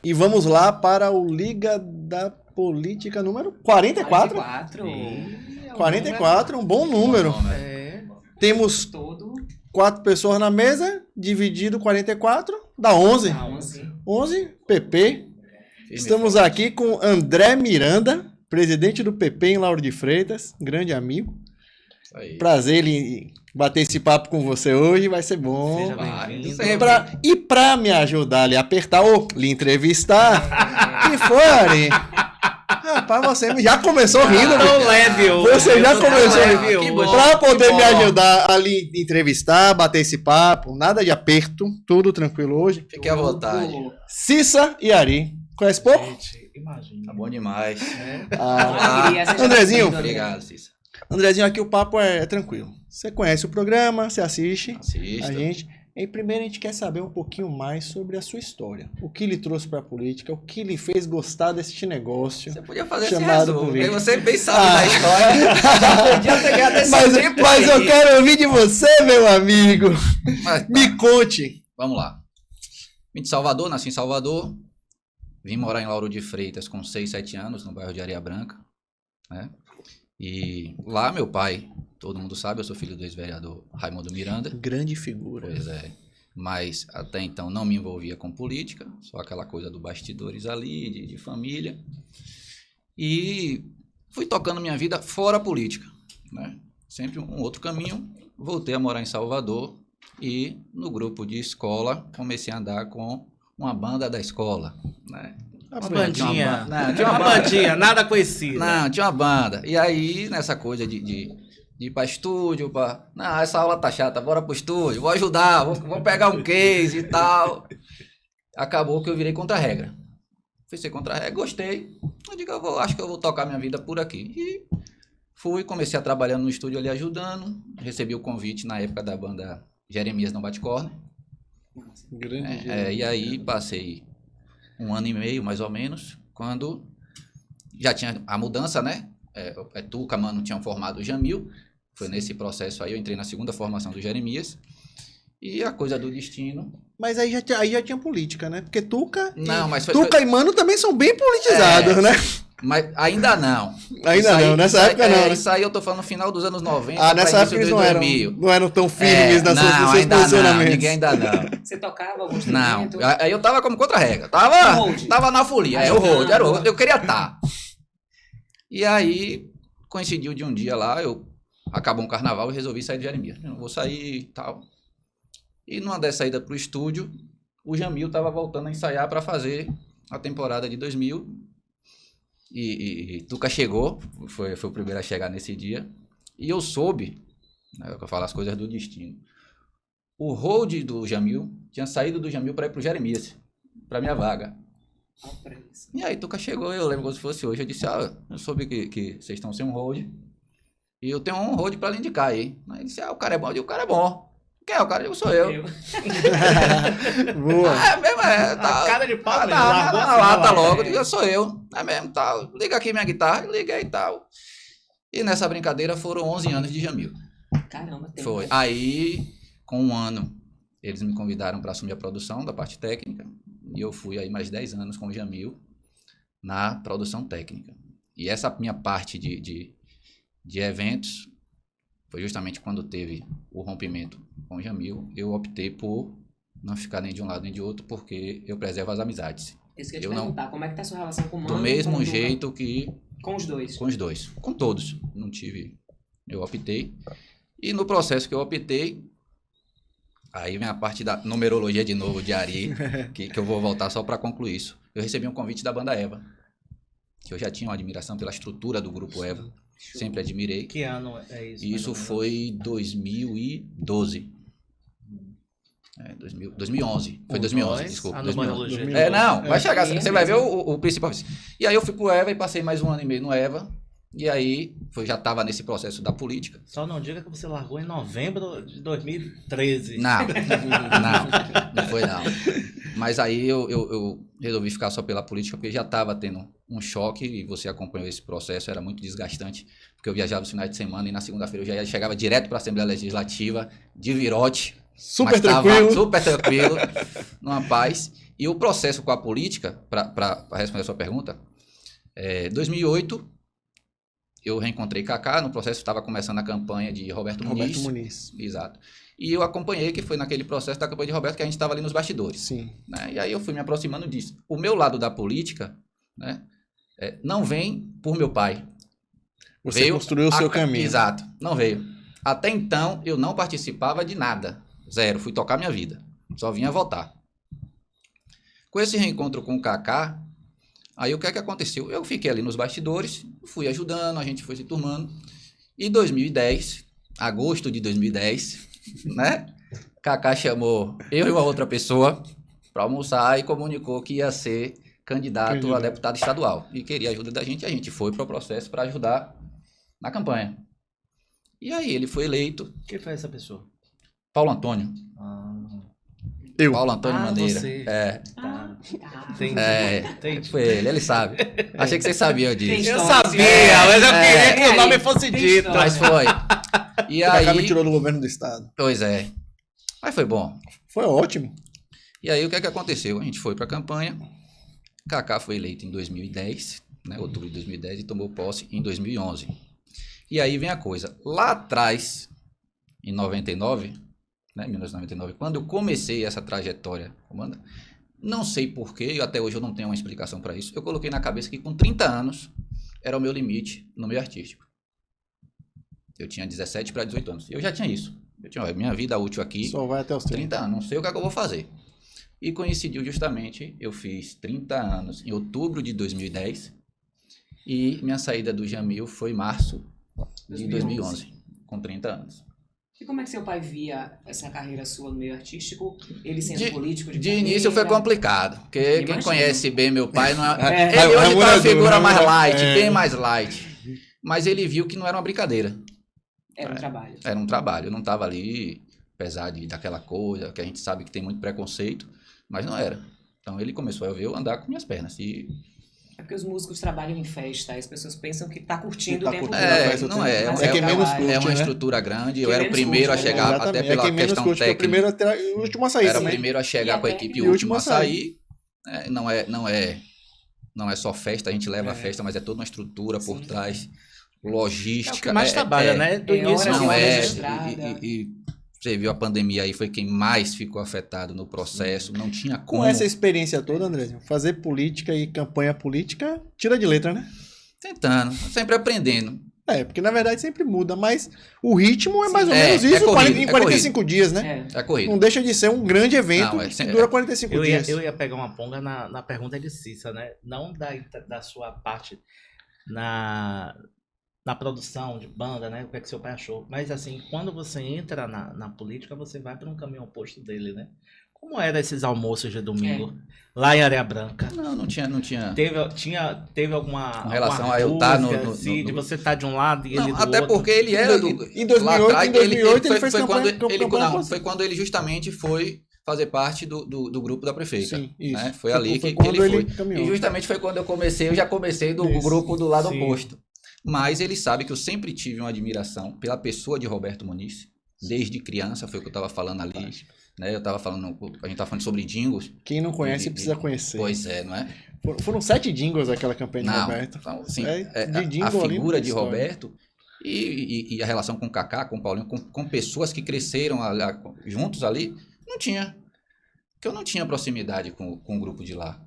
E vamos lá para o Liga da Política número 44. 44, um bom número. Temos 4 pessoas na mesa, dividido 44, dá 11. 11, PP. Estamos aqui com André Miranda, presidente do PP em Lauro de Freitas, grande amigo. Prazer em bater esse papo com você hoje, vai ser bom. Seja bem-vindo. E pra me ajudar ali a apertar ou lhe entrevistar, que for, rapaz, você já começou rindo. Tão leve, você já começou rindo. Pra poder me ajudar ali entrevistar, bater esse papo, nada de aperto, tudo tranquilo hoje. Fique à vontade. Cissa e Ari. Conhece pouco? Gente, imagina. Tá bom demais. Andrezinho. Obrigado, Cissa. Andrezinho, aqui o papo é tranquilo. Você conhece o programa, você assiste Assista. a gente. E primeiro a gente quer saber um pouquinho mais sobre a sua história. O que lhe trouxe para a política, o que lhe fez gostar deste negócio. Você podia fazer chamado esse resumo, porque política. você bem sabe da história. Já podia ter ganhado esse tempo Mas aí. eu quero ouvir de você, meu amigo. Mas, tá. Me conte. Vamos lá. Vim de Salvador, nasci em Salvador. Vim morar em Lauro de Freitas com 6, 7 anos, no bairro de Areia Branca. Né? E lá meu pai, todo mundo sabe, eu sou filho do ex-vereador Raimundo Miranda. Grande figura. Pois é. Mas até então não me envolvia com política, só aquela coisa do bastidores ali, de família. E fui tocando minha vida fora a política. Né? Sempre um outro caminho. Voltei a morar em Salvador e no grupo de escola comecei a andar com uma banda da escola. Né? Uma bandinha. Tinha uma bandinha, nada conhecido. Não, tinha uma banda. E aí, nessa coisa de ir para estúdio, não, essa aula tá chata, bora pro estúdio, vou ajudar, vou pegar um case e tal. Acabou que eu virei contra a regra. Fui ser contra a regra, gostei. Eu digo, acho que eu vou tocar minha vida por aqui. E fui, comecei a trabalhar no estúdio ali ajudando. Recebi o convite na época da banda Jeremias Não Bate Corner. E aí passei 1 ano e meio, mais ou menos, quando já tinha a mudança, né? Tuca, mano, tinham formado o Jamil. Foi nesse processo aí, eu entrei na segunda formação do Jeremias. E a coisa do destino... Mas aí já tinha política, né? Porque Tuca e Mano também são bem politizados, né? Mas ainda não. Nessa época não, né? Isso aí eu tô falando no final dos anos 90. Nessa época eles não eram tão firmes nos seus posicionamentos. Ninguém ainda não. Você tocava algum instrumento? Não, aí eu tava como contra-regra. Tava na folia, era o road, eu queria estar. E aí, coincidiu de um dia lá, acabou um carnaval e resolvi sair de Jeremias. Eu vou sair e tal. E numa dessa saída pro estúdio, o Jamil tava voltando a ensaiar para fazer a temporada de 2000. E Tuca chegou, foi o primeiro a chegar nesse dia. E eu soube, né, que eu falo as coisas do destino. O road do Jamil tinha saído do Jamil para ir pro Jeremias, para minha vaga. E aí Tuca chegou, eu lembro como se fosse hoje, eu disse, eu soube que vocês estão sem um road, e eu tenho um road pra lhe indicar aí. Aí ele disse, o cara é bom, eu digo, o cara é bom. Quem é o cara? Eu digo, sou eu. Boa. Tá. A cara de pau, tá logo, eu digo, sou eu. É mesmo, tal. Liga aqui minha guitarra, liguei e tal. E nessa brincadeira foram 11 anos de Jamil. Caramba, tem. Foi. Aí, com 1 ano, eles me convidaram para assumir a produção da parte técnica. E eu fui aí mais 10 anos com o Jamil na produção técnica. E essa minha parte de eventos foi justamente quando teve o rompimento com o Jamil. Eu optei por não ficar nem de um lado nem de outro, porque eu preservo as amizades. Isso que eu ia te perguntar, como é que tá a sua relação com o Mano? Do mesmo jeito que... Com os dois? Com os dois. Com todos. Não tive... Eu optei. E no processo que eu optei, aí vem a parte da numerologia de novo, de Ari, que eu vou voltar só para concluir isso. Eu recebi um convite da banda Eva, que eu já tinha uma admiração pela estrutura do grupo Eva, sempre admirei. Que ano é isso? Isso foi 2012. 2011. Foi 2011, desculpa. 2011. Vai chegar, você vai ver o principal. E aí eu fui pro Eva e passei mais 1 ano e meio no Eva. E aí, já estava nesse processo da política. Só não diga que você largou em novembro de 2013. Não foi não. Mas aí eu resolvi ficar só pela política, porque já estava tendo um choque, e você acompanhou esse processo, era muito desgastante, porque eu viajava nos finais de semana, e na segunda-feira eu já chegava direto para a Assembleia Legislativa, de virote. Super tranquilo. Super tranquilo, numa paz. E o processo com a política, para responder a sua pergunta, 2008, eu reencontrei Kaká, no processo estava começando a campanha de Roberto Muniz. Exato. E eu acompanhei, que foi naquele processo da campanha de Roberto, que a gente estava ali nos bastidores. Sim. Né? E aí eu fui me aproximando disso. O meu lado da política, né, não vem por meu pai. Você construiu o seu caminho. Exato, não veio. Até então, eu não participava de nada. Zero, fui tocar minha vida. Só vinha votar. Com esse reencontro com o Kaká, aí o que é que aconteceu? Eu fiquei ali nos bastidores, fui ajudando, a gente foi se turmando. E 2010, agosto de 2010, né? Kaká chamou eu e uma outra pessoa para almoçar e comunicou que ia ser candidato a deputado estadual. E queria a ajuda da gente, e a gente foi para o processo para ajudar na campanha. E aí ele foi eleito. Quem foi essa pessoa? Paulo Antônio. Eu. Paulo Antônio Maneira. Você. Tá. Entendi. Foi ele sabe. Achei que vocês sabiam disso. Eu sabia, mas eu queria que o nome fosse dito. Mas foi. E O Kaká me aí... tirou do governo do estado. Pois é. Mas foi bom. Foi ótimo. E aí o que é que aconteceu? A gente foi para a campanha. Kaká foi eleito em 2010, né, outubro de 2010, e tomou posse em 2011. E aí vem a coisa. Lá atrás, em 99, né, 1999, quando eu comecei essa trajetória, comanda, não sei porquê, até hoje eu não tenho uma explicação para isso, eu coloquei na cabeça que com 30 anos era o meu limite no meio artístico. Eu tinha 17 para 18 anos. Eu já tinha isso. Eu tinha, minha vida útil aqui, Só vai até os 30 anos, não sei o que é que eu vou fazer. E coincidiu justamente, eu fiz 30 anos em outubro de 2010 e minha saída do Jamil foi em março de 2011, com 30 anos. E como é que seu pai via essa carreira sua no meio artístico? Ele sendo político de carreira? início foi complicado, porque Imagina. quem conhece bem meu pai, não É. ele hoje tá uma figura mais né? light, bem mais light. Mas ele viu que não era uma brincadeira. Era um trabalho. Era um trabalho, eu não estava ali, apesar daquela coisa, que a gente sabe que tem muito preconceito, mas não era. Então ele começou a ver eu andar com minhas pernas. E... É porque os músicos trabalham em festa, as pessoas pensam que tá curtindo Tá o tempo curtindo todo. a festa o não tempo é. todo. Mas É quem menos trabalho. curte, É uma né? estrutura grande, eu Quem era o menos primeiro a curte, chegar, Exatamente. até É pela quem menos questão curte, que é o técnica. primeiro a ter, o último a sair. Era o né? primeiro a chegar E com a até- equipe e e o último a sair. Não é só festa, a gente leva a festa, mas é toda uma estrutura por Sim. trás, É o logística. que mais trabalha, né? Do início horas ao Não de fim. é. registrada. E você viu a pandemia aí, foi quem mais ficou afetado no processo, não tinha como. Com essa experiência toda, André, fazer política e campanha política, tira de letra, né? Tentando, sempre aprendendo. Porque na verdade sempre muda, mas o ritmo é mais ou É, menos é isso corrido, em é 45 dias, né? É. É corrido. Não deixa de ser um grande evento Não, é que sempre- dura 45 Eu ia, dias. eu ia pegar uma ponga na pergunta de Cissa, né? Não da sua parte na produção de banda, né? O que é que seu pai achou. Mas assim, quando você entra na política, você vai para um caminho oposto dele, né? Como eram esses almoços de domingo lá em Areia Branca? Não tinha. Teve alguma Com relação alguma a eu estar dúvida, no- assim, no- de você estar de um lado e ele Não, do até outro? porque ele era do. Em 2008, lá atrás, em 2008 ele foi fez campanha foi quando ele justamente foi fazer parte do grupo da prefeita. Sim, isso. Né? Foi ali que quando ele foi. caminhou. E justamente foi quando eu já comecei do Isso. grupo do lado Sim. oposto. Mas ele sabe que eu sempre tive uma admiração pela pessoa de Roberto Muniz, desde criança, foi o que eu estava falando ali. Né? A gente estava falando sobre jingles. Quem não conhece precisa conhecer. Pois é, não é? Foram 7 jingles aquela campanha de Não, Roberto. então, assim, De jingle a ali figura muita de história. Roberto e a relação com o Kaká, com o Paulinho, com pessoas que cresceram juntos ali, não tinha. Porque eu não tinha proximidade com o grupo de lá.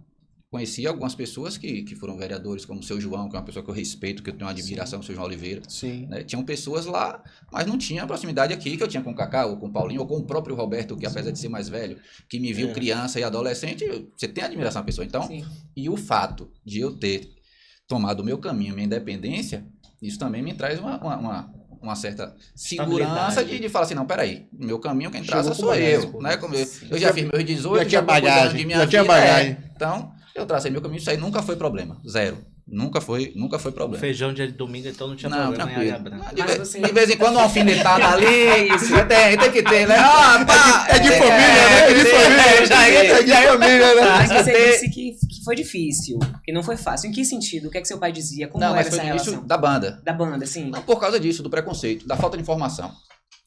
Conheci algumas pessoas que foram vereadores, como o seu João, que é uma pessoa que eu respeito, que eu tenho uma admiração, o seu João Oliveira. Sim. Né? Tinham pessoas lá, mas não tinha a proximidade aqui que eu tinha com o Kaká, ou com o Paulinho, ou com o próprio Roberto, que apesar de ser mais velho, que me viu criança e adolescente, você tem admiração à pessoa. Então, Sim. e o fato de eu ter tomado o meu caminho, minha independência, isso também me traz uma certa segurança de falar assim, não, peraí, meu caminho quem traça Chegou com sou bagagem, eu, né? Como eu já fiz meus 18, Já tinha tô cuidando bagagem, de minha já tinha vida, bagagem. Então, eu tracei meu caminho, isso aí nunca foi problema, zero. Nunca foi problema. Feijão dia de domingo, então não tinha Não, problema em Areia tranquilo. Branca. De vez em quando uma alfinetada ali, tem que ter, né? Ah, pá, É de família, né? É de família. É de família, né? Mas você disse que foi difícil, que não foi fácil. Em que sentido? O que é que seu pai dizia? Como Não, era mas essa foi no início relação? da banda. Da banda, sim. Não por causa disso, do preconceito, da falta de informação.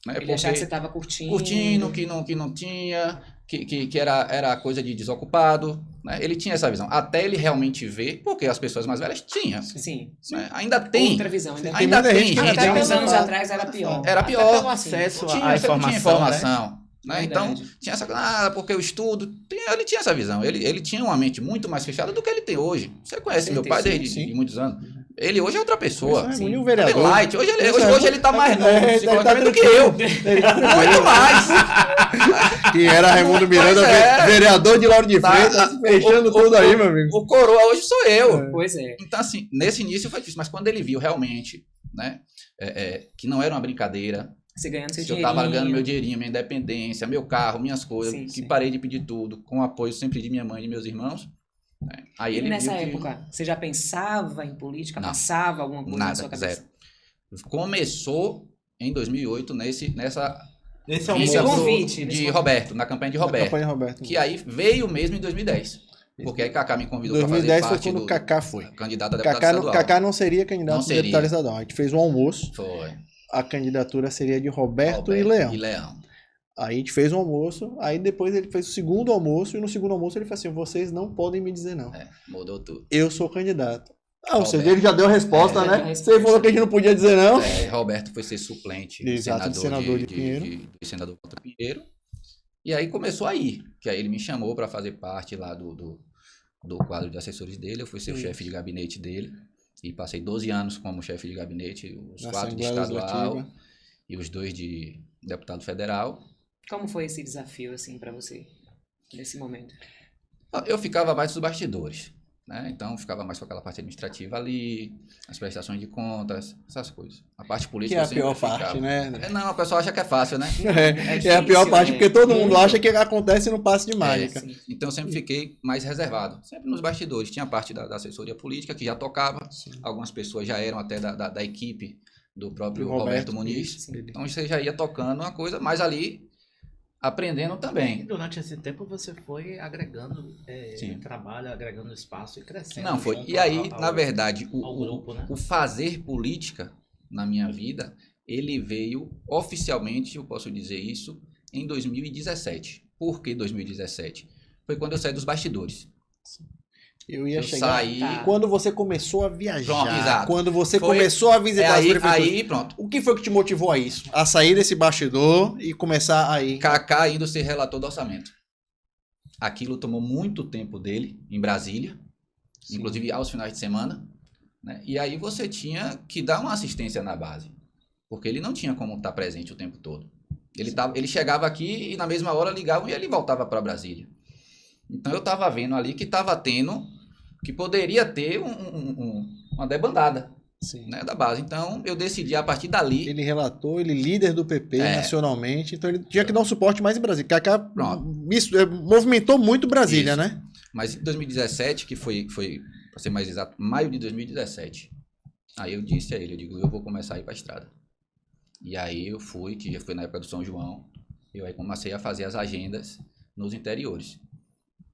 Né? Ele achava que você estava curtindo. Curtindo, que não tinha, que era coisa de desocupado. Né? Ele tinha essa visão. Até ele realmente ver, porque as pessoas mais velhas tinham. Sim. Né? Ainda tem. Outra visão. Ainda tem gente. Até uns anos atrás era pior. Era pior. Até pelo acesso à informação. Tinha informação. Né? Então, Verdade. tinha essa porque eu estudo. Ele tinha essa visão. Ele tinha uma mente muito mais fechada do que ele tem hoje. Você conhece meu pai desde de muitos anos. Ele hoje é outra pessoa. Sim. Um vereador. Ele é light. Hoje ele tá mais novo psicologicamente do que eu. Muito mais. Que era Raimundo Miranda, vereador de Lauro de Freitas, fechando tudo aí, meu amigo. O coroa hoje sou eu. Pois é. Então, assim, nesse início foi difícil. Mas quando ele viu realmente, né, que não era uma brincadeira, Você ganhando seu que eu dinheirinho. tava ganhando meu dinheirinho, minha independência, meu carro, minhas coisas, Sim, que sim. parei de pedir tudo, com o apoio sempre de minha mãe e de meus irmãos. Né? Aí E ele nessa viu que época, você já pensava em política? Não. Passava alguma coisa na nada, sua cabeça? zero. Começou em 2008 nessa Esse é o Esse moço. convite. de Roberto, na campanha de Roberto, Campanha Roberto. que aí veio mesmo em 2010. Porque aí Kaká me convidou para fazer 2010 foi parte quando do o Kaká foi. candidato a deputado estadual. Kaká não seria candidato Não a seria. deputado estadual. A gente fez um almoço. Foi. A candidatura seria de Roberto e Leão. Aí a gente fez um almoço, aí depois ele fez o segundo almoço, e no segundo almoço ele falou assim, vocês não podem me dizer não. Mudou tudo. Eu sou candidato. Ah, ou seja, Roberto. ele já deu a resposta, já né? deu a resposta. Você falou que a gente não podia dizer não. Roberto foi ser suplente Exato, do senador de Pinheiro. do senador contra Pinheiro. E aí começou aí, que aí ele me chamou para fazer parte lá do quadro de assessores dele. Eu fui ser o chefe de gabinete dele. E passei 12 anos como chefe de gabinete, os Na 4 de Assembleia estadual Legislativa. e os 2 de deputado federal. Como foi esse desafio, assim, pra você, nesse momento? Eu ficava mais dos bastidores, né? Então, ficava mais com aquela parte administrativa ali, as prestações de contas, essas coisas. A parte Que política é a eu sempre pior ficava. parte, né? Não, o pessoal acha que é fácil, né? É a pior difícil, parte, né? porque todo mundo acha que acontece no passe de mágica. Sim. Então, eu sempre fiquei mais reservado, sempre nos bastidores. Tinha a parte da assessoria política, que já tocava, algumas pessoas já eram até da equipe do próprio Do Roberto Roberto Muniz. Sim. Então, você já ia tocando uma coisa, mas ali aprendendo E também. durante esse tempo você foi agregando Sim. trabalho, agregando espaço e crescendo. Não, foi. junto E aí, ao- na verdade, ao grupo, né? o fazer política na minha vida, ele veio oficialmente, eu posso dizer isso, em 2017. Por que 2017? Foi quando eu saí dos bastidores. Eu ia Eu chegar. saí... Tá. Quando você começou a viajar, Pronto, exato. quando você Foi- começou a visitar as prefeituras, aí, pronto. o que foi que te motivou a isso? A sair desse bastidor e começar aí? Kaká indo ser relator do orçamento. Aquilo tomou muito tempo dele, em Brasília, inclusive aos finais de semana. Né? E aí você tinha que dar uma assistência na base, porque ele não tinha como estar presente o tempo todo. Ele chegava aqui e na mesma hora ligava e ele voltava para Brasília. Então eu estava vendo ali que estava tendo, que poderia ter uma debandada, Sim. né, da base. Então eu decidi a partir dali. Ele relatou, ele líder do PP nacionalmente, então ele tinha que dar um suporte mais em Brasília. Kaká movimentou muito Brasília, Isso. né? Mas em 2017, que foi para ser mais exato, maio de 2017, aí eu disse a ele, eu vou começar a ir para a estrada. E aí eu fui, que já foi na época do São João, eu aí comecei a fazer as agendas nos interiores.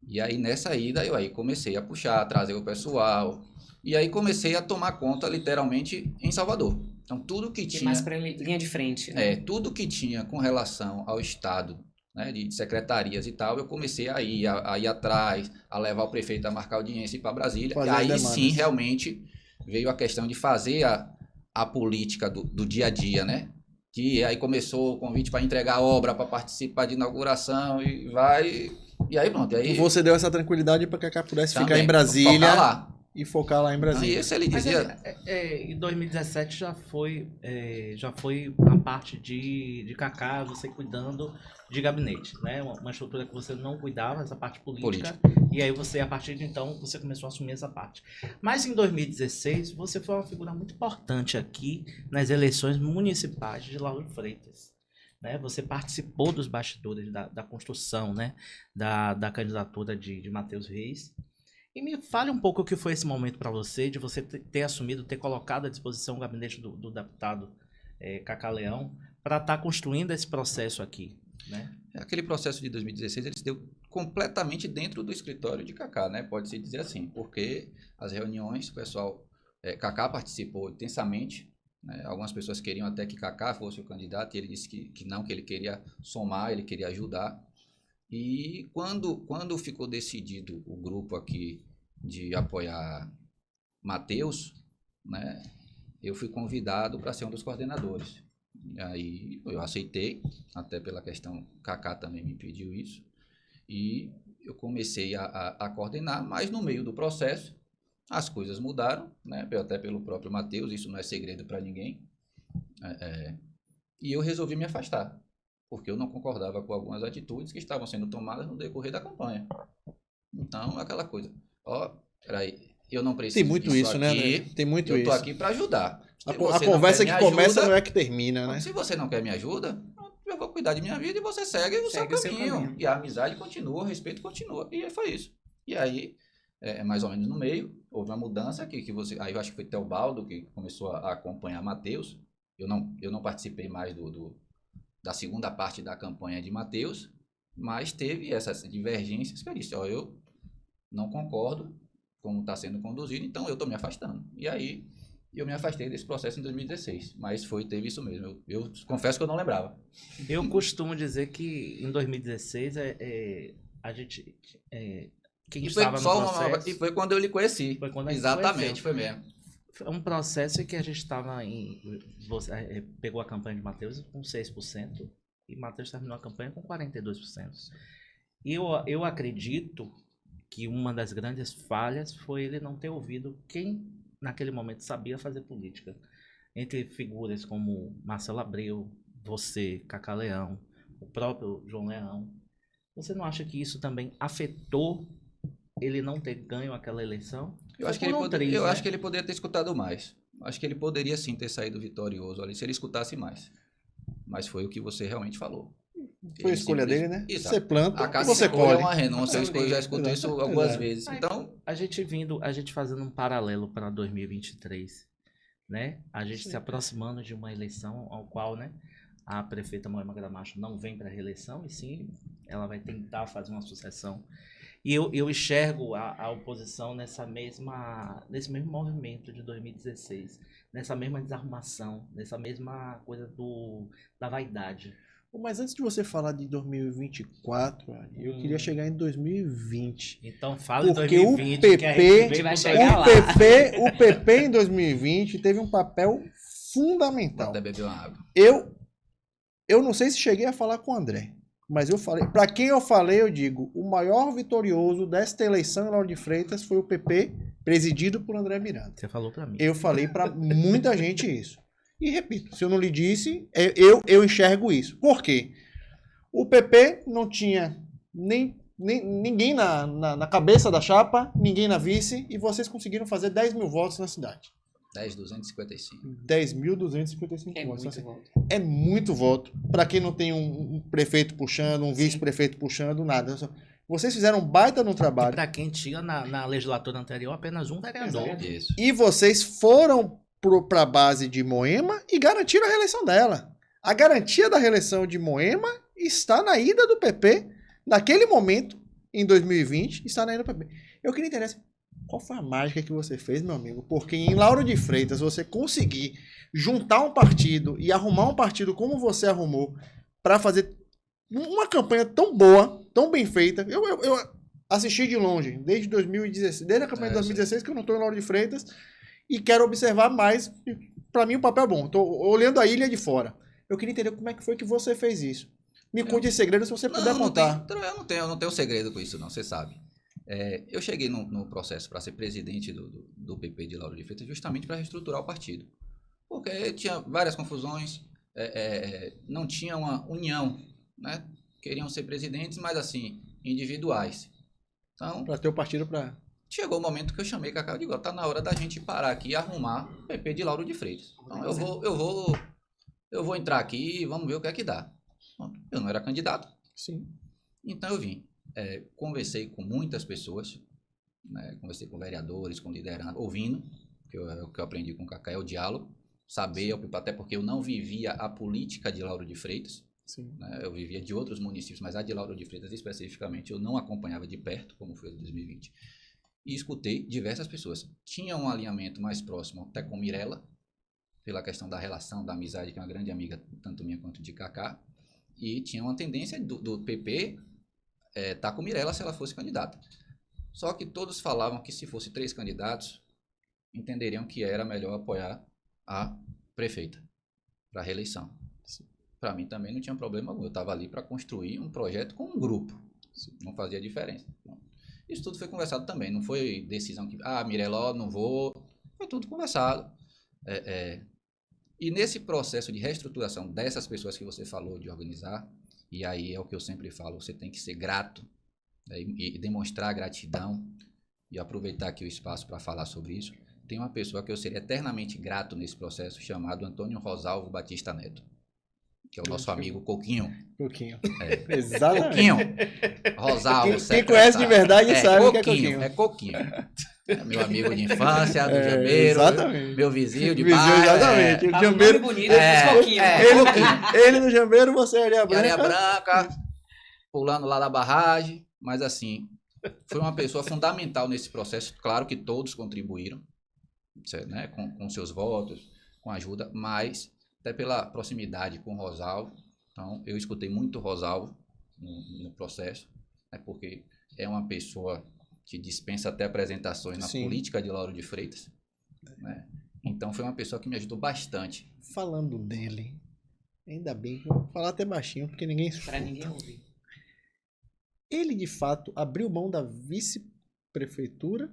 E aí nessa ida eu aí comecei a puxar, a trazer o pessoal, e aí comecei a tomar conta literalmente em Salvador. Então tudo que E tinha... mais pra linha de frente, né? tudo que tinha com relação ao Estado, né, de secretarias e tal, eu comecei a ir atrás, a levar o prefeito a marcar audiência para Brasília. Fazer E aí as sim, demandas. realmente, veio a questão de fazer a política do dia a dia, né? Que aí começou o convite para entregar a obra, para participar de inauguração, e vai... E aí pronto. E aí, E você deu essa tranquilidade para que Kaká pudesse também, ficar em Brasília focar lá. e focar lá em Então, Brasília. e isso ele Mas dizia... em 2017 já foi a parte de Kaká, você cuidando de gabinete, né? Uma estrutura que você não cuidava, essa parte política. E aí você, a partir de então, você começou a assumir essa parte. Mas em 2016, você foi uma figura muito importante aqui nas eleições municipais de Lauro de Freitas. Né? Você participou dos bastidores da construção, né? da candidatura de Matheus Reis. E me fale um pouco o que foi esse momento para você, de você ter assumido, ter colocado à disposição o gabinete do deputado Kaká Leão, para estar construindo esse processo aqui. Né? Aquele processo de 2016, ele se deu completamente dentro do escritório de Kaká, né? Pode-se dizer assim, porque as reuniões, o pessoal... Kaká participou intensamente, né? Algumas pessoas queriam até que Kaká fosse o candidato, e ele disse que não, que ele queria somar, ele queria ajudar. E quando ficou decidido o grupo aqui de apoiar Matheus, né, eu fui convidado para ser um dos coordenadores. E aí eu aceitei, até pela questão, Kaká também me pediu isso, e eu comecei a coordenar, mas no meio do processo as coisas mudaram, né, até pelo próprio Matheus, isso não é segredo para ninguém, e eu resolvi me afastar, porque eu não concordava com algumas atitudes que estavam sendo tomadas no decorrer da campanha. Então, aquela coisa, peraí, eu não preciso Tem muito disso isso, né, aqui, André? Tem muito eu tô isso. aqui para ajudar. A conversa que começa não é que termina, né? Se você não quer me ajuda, eu vou cuidar de minha vida e você segue o seu caminho. E a amizade continua, o respeito continua. E foi isso. E aí, mais ou menos no meio, houve uma mudança que você... Aí eu acho que foi Teobaldo que começou a acompanhar Matheus. Eu não participei mais da segunda parte da campanha de Matheus, mas teve essas divergências que eu disse, eu não concordo como está sendo conduzido, então eu estou me afastando. E aí eu me afastei desse processo em 2016, mas teve isso mesmo. Eu confesso que eu não lembrava. Eu costumo dizer que em 2016 a gente quem estava no processo... E foi quando eu lhe conheci. Foi quando a gente Exatamente, foi mesmo. Foi um processo em que a gente estava você pegou a campanha de Matheus com 6% e Matheus terminou a campanha com 42%. E eu acredito que uma das grandes falhas foi ele não ter ouvido quem naquele momento sabia fazer política. Entre figuras como Marcelo Abreu, você, Cacá Leão, o próprio João Leão. Você não acha que isso também afetou ele não ter ganho aquela eleição? Eu acho que ele poderia ter escutado mais. Acho que ele poderia sim ter saído vitorioso ali se ele escutasse mais. Mas foi o que você realmente falou. Foi a escolha dele, né? Isso. Você planta A e cada você escolha colhe. é uma renúncia. Eu já escutei isso algumas vezes. Então, a gente fazendo um paralelo para 2023, né? A gente se aproximando de uma eleição ao qual, né, a prefeita Moema Gramacho não vem para a reeleição, e sim, ela vai tentar fazer uma sucessão. E eu enxergo a oposição nesse mesmo movimento de 2016, nessa mesma desarrumação, nessa mesma coisa da vaidade. Mas antes de você falar de 2024, eu queria chegar em 2020. Então fala porque em 2020, o PP, que a gente vai chegar lá. O PP em 2020 teve um papel fundamental. até beber uma água. Eu não sei se cheguei a falar com o André, mas eu falei, para quem eu falei, eu digo, o maior vitorioso desta eleição em Lauro de Freitas foi o PP, presidido por André Miranda. Você falou para mim. Eu falei para muita gente isso. E repito, se eu não lhe disse, eu enxergo isso. Por quê? O PP não tinha ninguém na cabeça da chapa, ninguém na vice, e vocês conseguiram fazer 10 mil votos na cidade. 10.255. 10.255 votos. Muito voto. É muito voto. Para quem não tem um prefeito puxando, um vice-prefeito puxando, nada. Vocês fizeram um baita no trabalho. Para quem tinha na legislatura anterior apenas um vereador. Isso. E vocês foram para a base de Moema e garantiram a reeleição dela. A garantia da reeleição de Moema está na ida do PP, naquele momento, em 2020, está na ida do PP. Eu queria entender qual foi a mágica que você fez, meu amigo? Porque em Lauro de Freitas, você conseguir juntar um partido e arrumar um partido como você arrumou para fazer uma campanha tão boa, tão bem feita. Eu assisti de longe, desde 2016, desde a campanha de 2016, que eu não estou em Lauro de Freitas, e quero observar mais. Para mim, o papel é bom. Estou olhando a ilha de fora. Eu queria entender como é que foi que você fez isso. Me conte em segredo se você puder contar. Eu não tenho segredo com isso, não. Você sabe. Eu cheguei no processo para ser presidente do PP de Lauro de Freitas justamente para reestruturar o partido. Porque tinha várias confusões, não tinha uma união, né? Queriam ser presidentes, mas assim, individuais. Então, para ter o partido para... Chegou o momento que eu chamei Cacá e digo, tá na hora da gente parar aqui e arrumar o PP de Lauro de Freitas. Então eu vou entrar aqui e vamos ver o que é que dá. Eu não era candidato. Sim. Então eu vim. Conversei com muitas pessoas, né? Conversei com vereadores, com liderança, ouvindo, o que eu aprendi com o Cacá é o diálogo, saber, até porque eu não vivia a política de Lauro de Freitas. Sim. Né? Eu vivia de outros municípios, mas a de Lauro de Freitas especificamente eu não acompanhava de perto, como foi em 2020. E escutei diversas pessoas. Tinha um alinhamento mais próximo até com Mirella, pela questão da relação, da amizade, que é uma grande amiga, tanto minha quanto de Cacá, e tinha uma tendência do PP tá com Mirella se ela fosse candidata. Só que todos falavam que se fosse 3 candidatos, entenderiam que era melhor apoiar a prefeita para a reeleição. Para mim também não tinha problema algum. Eu estava ali para construir um projeto com um grupo. Não fazia diferença. Isso tudo foi conversado também. Não foi decisão que, Mirella, não vou. Foi tudo conversado. E nesse processo de reestruturação dessas pessoas que você falou de organizar, e aí é o que eu sempre falo, você tem que ser grato, né, e demonstrar gratidão, e aproveitar aqui o espaço para falar sobre isso. Tem uma pessoa que eu seria eternamente grato nesse processo, chamado Antônio Rosalvo Batista Neto, que é o nosso amigo Coquinho. Coquinho. Exatamente. Coquinho. Rosalvo. Quem conhece de verdade sabe Coquinho, que é Coquinho. É Coquinho. É meu amigo de infância, do Jambeiro. Exatamente. Meu vizinho de bairro. Exatamente. O Jambeiro bonito, Coquinho. Ele no Jambeiro, você é areia branca. Areia branca, pulando lá da barragem. Mas assim, foi uma pessoa fundamental nesse processo. Claro que todos contribuíram, né, com seus votos, com ajuda, mas até pela proximidade com o Rosalvo. Então, eu escutei muito o Rosalvo no processo, né, porque é uma pessoa que dispensa até apresentações na política de Lauro de Freitas, né? Então, foi uma pessoa que me ajudou bastante. Falando dele, ainda bem que eu vou falar até baixinho, porque ninguém... Para ninguém ouvir. Ele, de fato, abriu mão da vice-prefeitura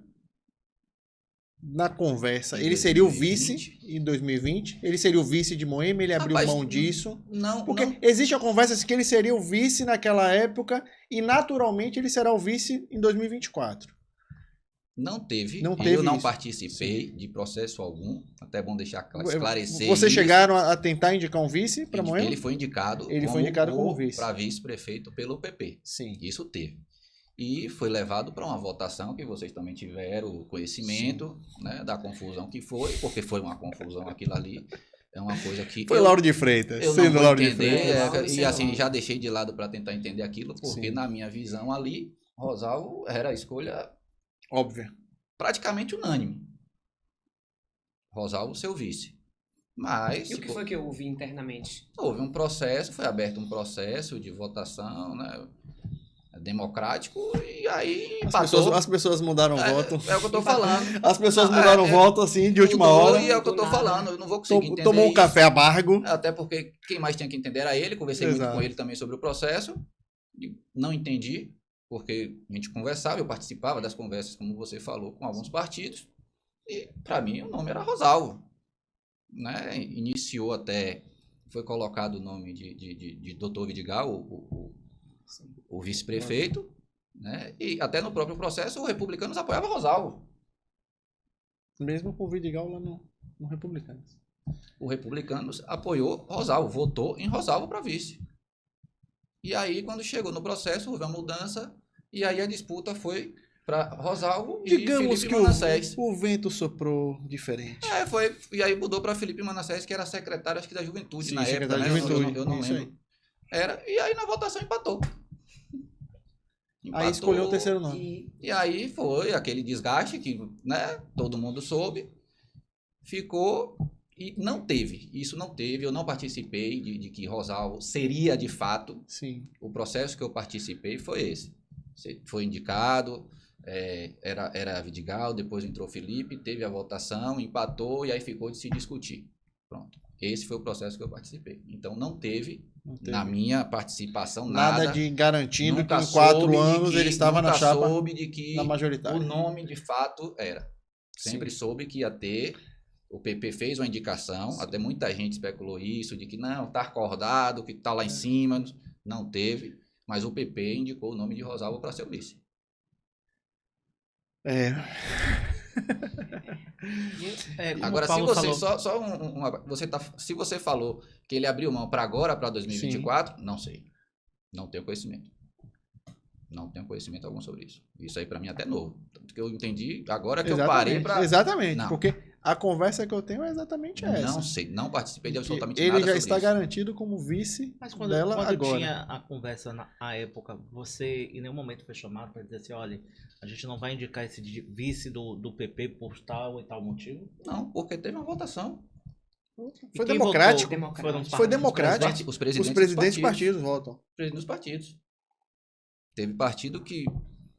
na conversa. Ele seria o vice em 2020. Ele seria o vice de Moema, ele abriu mão disso. Não, porque não. existe a conversa que ele seria o vice naquela época e naturalmente ele será o vice em 2024. Não teve. Eu não isso. Participei de processo algum. Até é bom deixar esclarecer. Vocês chegaram a tentar indicar um vice para Moema? Ele foi indicado. Como vice. Para vice-prefeito pelo PP. Sim. Isso teve. E foi levado para uma votação que vocês também tiveram conhecimento, né, da confusão que foi, porque foi uma confusão aquilo ali. É uma coisa que... Foi Lauro de Freitas. Eu não vou entender. E assim, já deixei de lado para tentar entender aquilo, porque na minha visão ali, Rosalvo era a escolha... Óbvia. Praticamente unânime. Rosalvo, seu vice. Mas... E o que foi que eu ouvi internamente? Houve um processo, foi aberto um processo de votação, né, democrático, e aí as pessoas mudaram o voto. É o que eu tô falando. As pessoas mudaram o voto, assim, de última hora. E é o que eu tô falando, eu não vou conseguir entender. Tomou um café amargo. Até porque quem mais tinha que entender era ele, conversei muito com ele também sobre o processo, não entendi, porque a gente conversava, eu participava das conversas, como você falou, com alguns partidos, e para mim o nome era Rosalvo, né? Iniciou até, foi colocado o nome de Dr. Vidigal, o vice-prefeito, né? E até no próprio processo o Republicanos apoiava Rosalvo. Mesmo com o Vidigal lá no Republicanos. O Republicanos apoiou Rosalvo, votou em Rosalvo para vice. E aí, quando chegou no processo, houve uma mudança, e aí a disputa foi para Rosalvo e Felipe Manassés. O vento soprou diferente. Foi, e aí mudou para Felipe Manassés, que era secretário, acho que da Juventude. Sim, na época, né? Juventude. Eu não lembro. E aí na votação empatou. Aí escolheu o terceiro nome. E aí foi aquele desgaste que, né, todo mundo soube. Ficou e não teve. Isso não teve. Eu não participei de que Rosalvo seria de fato. Sim. O processo que eu participei foi esse. Foi indicado, era Vidigal, depois entrou Felipe, teve a votação, empatou e aí ficou de se discutir. Pronto. Esse foi o processo que eu participei. Então não teve. Na minha participação, nada de garantindo que em 4 anos ele estava na chapa, soube de que na majoritária. O nome de fato era. Sempre soube que ia ter. O PP fez uma indicação, até muita gente especulou isso, de que não, está acordado, que está lá em cima. Não teve, mas o PP indicou o nome de Rosalvo para ser vice. Agora, se você se você falou que ele abriu mão para agora, para 2024, não sei. Não tenho conhecimento. Não tenho conhecimento algum sobre isso. Isso aí para mim é até novo. Tanto que eu entendi agora que eu parei para... Exatamente, porque a conversa que eu tenho é exatamente essa. Não sei, não participei de absolutamente nada sobre isso. Ele já está garantido como vice dela agora. Quando tinha a conversa na época, você em nenhum momento foi chamado para dizer assim, olha, a gente não vai indicar esse vice do PP por tal e tal motivo? Não, porque teve uma votação. Foi democrático. Foi democrático. Os presidentes dos partidos votam. Os presidentes dos partidos. Teve partido que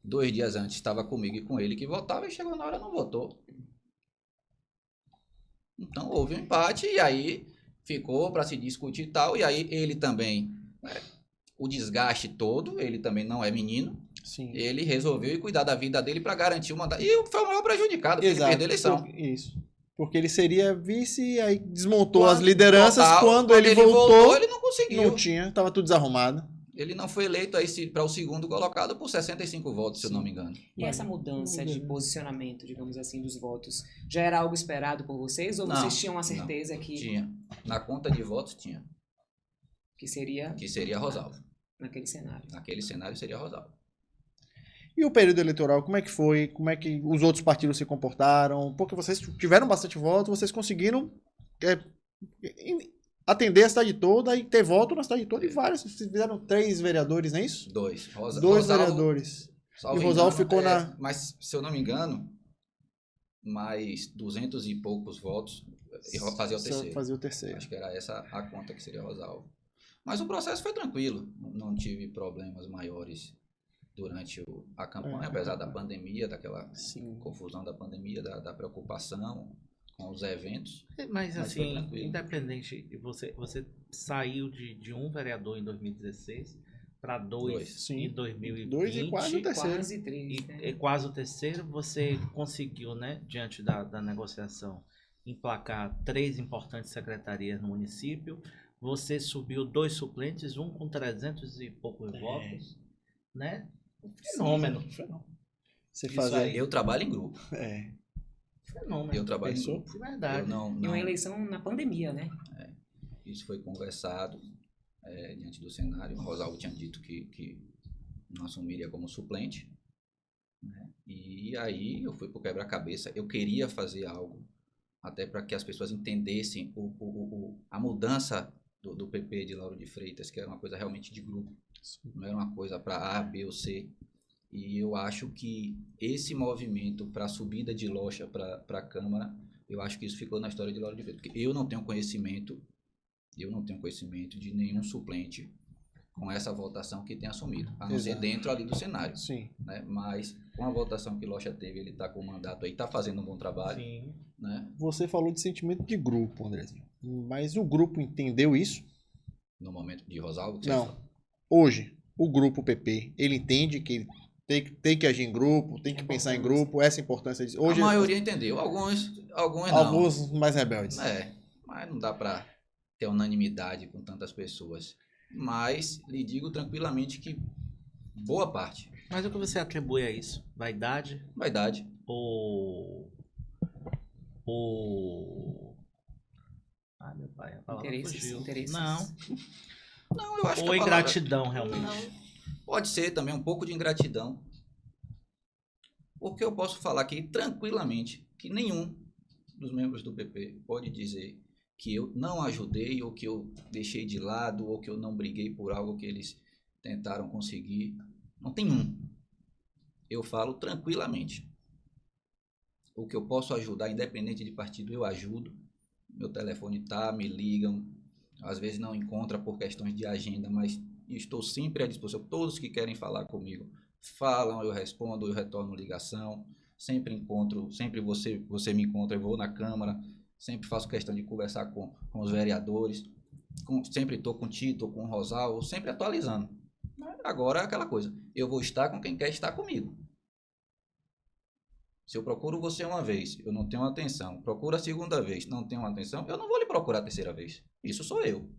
2 dias antes estava comigo e com ele que votava e chegou na hora e não votou. Então houve um empate e aí ficou para se discutir e tal. E aí ele também, o desgaste todo, ele também não é menino. Sim. Ele resolveu ir cuidar da vida dele para garantir o mandato. E foi o maior prejudicado, porque ele perdeu a eleição. Isso. Porque ele seria vice e aí desmontou as lideranças. Quando ele voltou, ele não conseguiu. Não tinha, estava tudo desarrumado. Ele não foi eleito para o segundo colocado por 65 votos, se eu não me engano. E essa mudança de posicionamento, digamos assim, dos votos, já era algo esperado por vocês? Ou vocês tinham a certeza que... Tinha. Na conta de votos, tinha. Que seria Rosalvo. Naquele cenário. Naquele cenário seria Rosalvo. E o período eleitoral, como é que foi? Como é que os outros partidos se comportaram? Porque vocês tiveram bastante voto, vocês conseguiram atender a cidade toda e ter voto na cidade toda e vários. Vocês fizeram 3 vereadores, não é isso? 2. 2 vereadores. E o Rosalvo ficou na... Mas, se eu não me engano, mais 200 e poucos votos e fazia o terceiro. Acho que era essa a conta que seria Rosalvo. Mas o processo foi tranquilo. Não tive problemas maiores durante a campanha, apesar da pandemia, daquela confusão da pandemia, da preocupação com os eventos. Mas assim, independente, você saiu de um vereador em 2016 para 2 em 2020. 2 e quase o terceiro. Quase 3, né? E quase o terceiro, você conseguiu, né, diante da negociação, emplacar 3 importantes secretarias no município. Você subiu 2 suplentes, um com 300 e poucos votos, né? Fenômeno. Você fazer... Eu trabalho em grupo. Fenômeno. Eu trabalho em grupo. De verdade. E uma eleição na pandemia, né? Isso foi conversado diante do cenário. O Rosalvo tinha dito que não assumiria como suplente. Né? E aí eu fui pro quebra-cabeça. Eu queria fazer algo até para que as pessoas entendessem a mudança do PP de Lauro de Freitas, que era uma coisa realmente de grupo. Não era uma coisa para A, B ou C. E eu acho que esse movimento para a subida de Locha para a Câmara, eu acho que isso ficou na história de Lauro de Freitas. Porque eu não tenho conhecimento de nenhum suplente com essa votação que tem assumido. A não ser dentro ali do cenário. Sim. Né? Mas com a votação que Locha teve, ele está com o mandato aí, está fazendo um bom trabalho. Sim. Né? Você falou de sentimento de grupo, Andrezinho. Mas o grupo entendeu isso? No momento de Rosalvo? Não. Hoje, o grupo PP, ele entende que ele tem que agir em grupo, tem que pensar em grupo, essa importância disso. Hoje, a maioria entendeu, alguns não. Alguns mais rebeldes. Mas não dá para ter unanimidade com tantas pessoas. Mas lhe digo tranquilamente que boa parte. Mas o que você atribui a isso? Vaidade? Vaidade. Ou... Ai, meu pai, a palavra fugiu. Interesses. Não, eu acho que ou ingratidão, realmente. Não. Pode ser também um pouco de ingratidão. Porque eu posso falar aqui tranquilamente que nenhum dos membros do PP pode dizer que eu não ajudei, ou que eu deixei de lado, ou que eu não briguei por algo que eles tentaram conseguir. Não tem um. Eu falo tranquilamente. O que eu posso ajudar, independente de partido, eu ajudo. Meu telefone me ligam. Às vezes não encontra por questões de agenda, mas estou sempre à disposição. Todos que querem falar comigo, falam, eu respondo, eu retorno ligação. Sempre encontro, sempre você me encontra, eu vou na Câmara. Sempre faço questão de conversar com os vereadores. Sempre estou com o Tito, estou com o Rosalvo, sempre atualizando. Agora é aquela coisa, eu vou estar com quem quer estar comigo. Se eu procuro você uma vez, eu não tenho atenção. Procuro a segunda vez, não tenho atenção, eu não vou lhe procurar a terceira vez. Isso sou eu.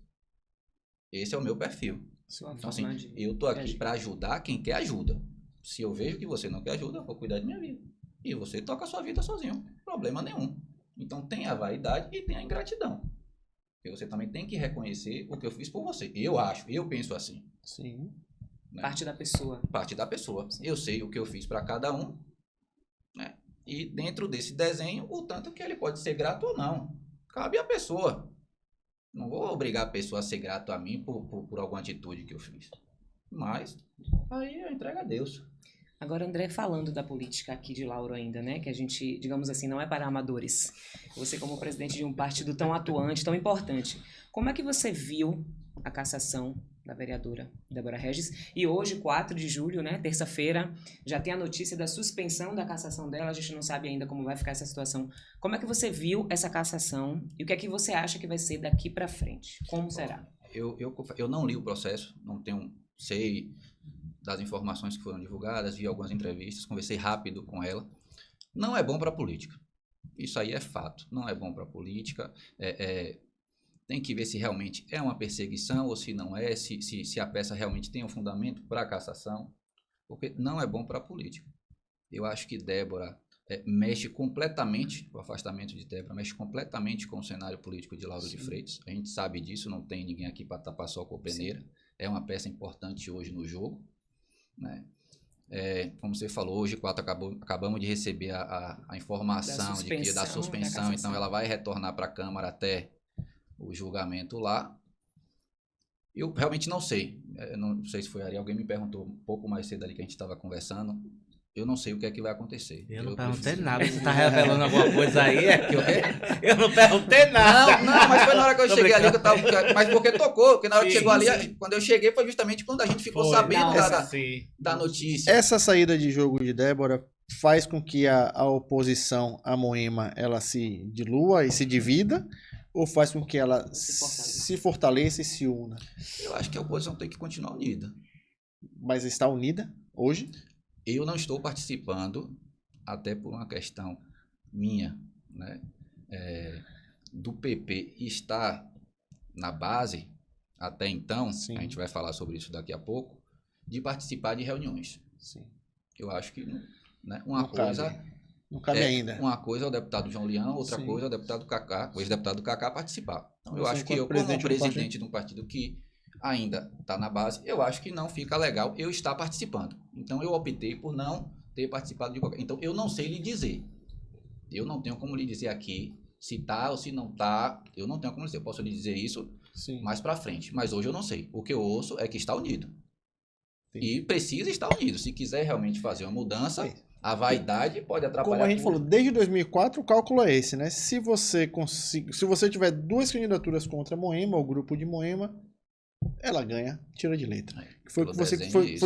Esse é o meu perfil. Então assim, eu estou aqui para ajudar quem quer ajuda. Se eu vejo que você não quer ajuda, eu vou cuidar de minha vida. E você toca a sua vida sozinho, problema nenhum. Então tem a vaidade e tem a ingratidão. Porque você também tem que reconhecer o que eu fiz por você. Eu penso assim. Sim. Né? Parte da pessoa. Parte da pessoa. Sim. Eu sei o que eu fiz para cada um, né? E dentro desse desenho, o tanto que ele pode ser grato ou não. Cabe à pessoa. Não vou obrigar a pessoa a ser grato a mim por alguma atitude que eu fiz. Mas aí eu entrego a Deus. Agora, André, falando da política aqui de Lauro ainda, né? Que a gente, digamos assim, não é para amadores. Você, como presidente de um partido tão atuante, tão importante, como é que você viu a cassação da vereadora Débora Regis? E hoje, 4 de julho, né? Terça-feira, já tem a notícia da suspensão da cassação dela. A gente não sabe ainda como vai ficar essa situação. Como é que você viu essa cassação? E o que é que você acha que vai ser daqui para frente? Como será? Eu não li o processo, não tenho, sei das informações que foram divulgadas, vi algumas entrevistas, conversei rápido com ela. Não é bom para a política. Isso aí é fato. Não é bom para a política. Tem que ver se realmente é uma perseguição ou se não é, se a peça realmente tem um fundamento para a cassação, porque não é bom para a política. Eu acho que Débora mexe completamente, o afastamento de Débora mexe completamente com o cenário político de Lauro de Freitas. A gente sabe disso, não tem ninguém aqui para tapar sol com a peneira. É uma peça importante hoje no jogo, né? Como você falou, hoje 4 acabamos de receber a informação da suspensão, então ela vai retornar para a Câmara até o julgamento lá. Eu realmente não sei. Não sei se foi ali, alguém me perguntou um pouco mais cedo ali que a gente estava conversando. Eu não sei o que é que vai acontecer. Eu não perguntei nada. Você tá revelando alguma coisa aí? Eu não perguntei nada. Não, mas foi na hora que eu cheguei ali que eu tava... Mas porque tocou, porque na hora que chegou ali, quando eu cheguei foi justamente quando a gente ficou sabendo da notícia. Essa saída de jogo de Débora faz com que a oposição a Moema, ela se dilua e se divida, ou faz com que ela se fortaleça e se una? Eu acho que a oposição tem que continuar unida. Mas está unida hoje? Eu não estou participando, até por uma questão minha, né, do PP estar na base, até então, a gente vai falar sobre isso daqui a pouco, de participar de reuniões. Sim. Eu acho que né, não cabe ainda. Uma coisa é o deputado João Leão, outra coisa é o deputado Cacá, o ex-deputado Cacá participar. Então, eu acho que eu, como presidente de um partido que ainda está na base, eu acho que não fica legal eu estar participando. Então, eu optei por não ter participado de qualquer... Então, eu não sei lhe dizer. Eu não tenho como lhe dizer aqui se está ou se não está. Eu não tenho como dizer. Eu posso lhe dizer isso mais para frente. Mas hoje eu não sei. O que eu ouço é que está unido. E precisa estar unido. Se quiser realmente fazer uma mudança, a vaidade pode atrapalhar. Como a gente falou, desde 2004 o cálculo é esse, né? Se você tiver 2 candidaturas contra Moema, o grupo de Moema, ela ganha, tira de letra.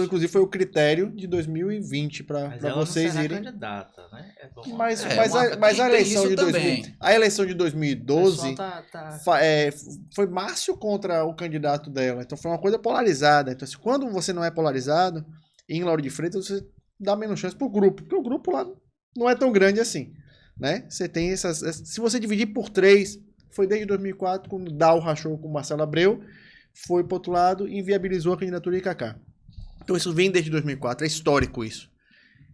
Inclusive foi o critério de 2020 para vocês irem. Candidata, né? Mas a eleição de 2012 foi Márcio contra o candidato dela. Então foi uma coisa polarizada. Então, quando você não é polarizado, em Lauro de Freitas, você dá menos chance pro grupo, porque o grupo lá não é tão grande assim, né? Você tem se você dividir por 3, foi desde 2004, quando o Dal rachou com o Marcelo Abreu, foi pro outro lado e inviabilizou a candidatura de Cacá. Então isso vem desde 2004, é histórico isso.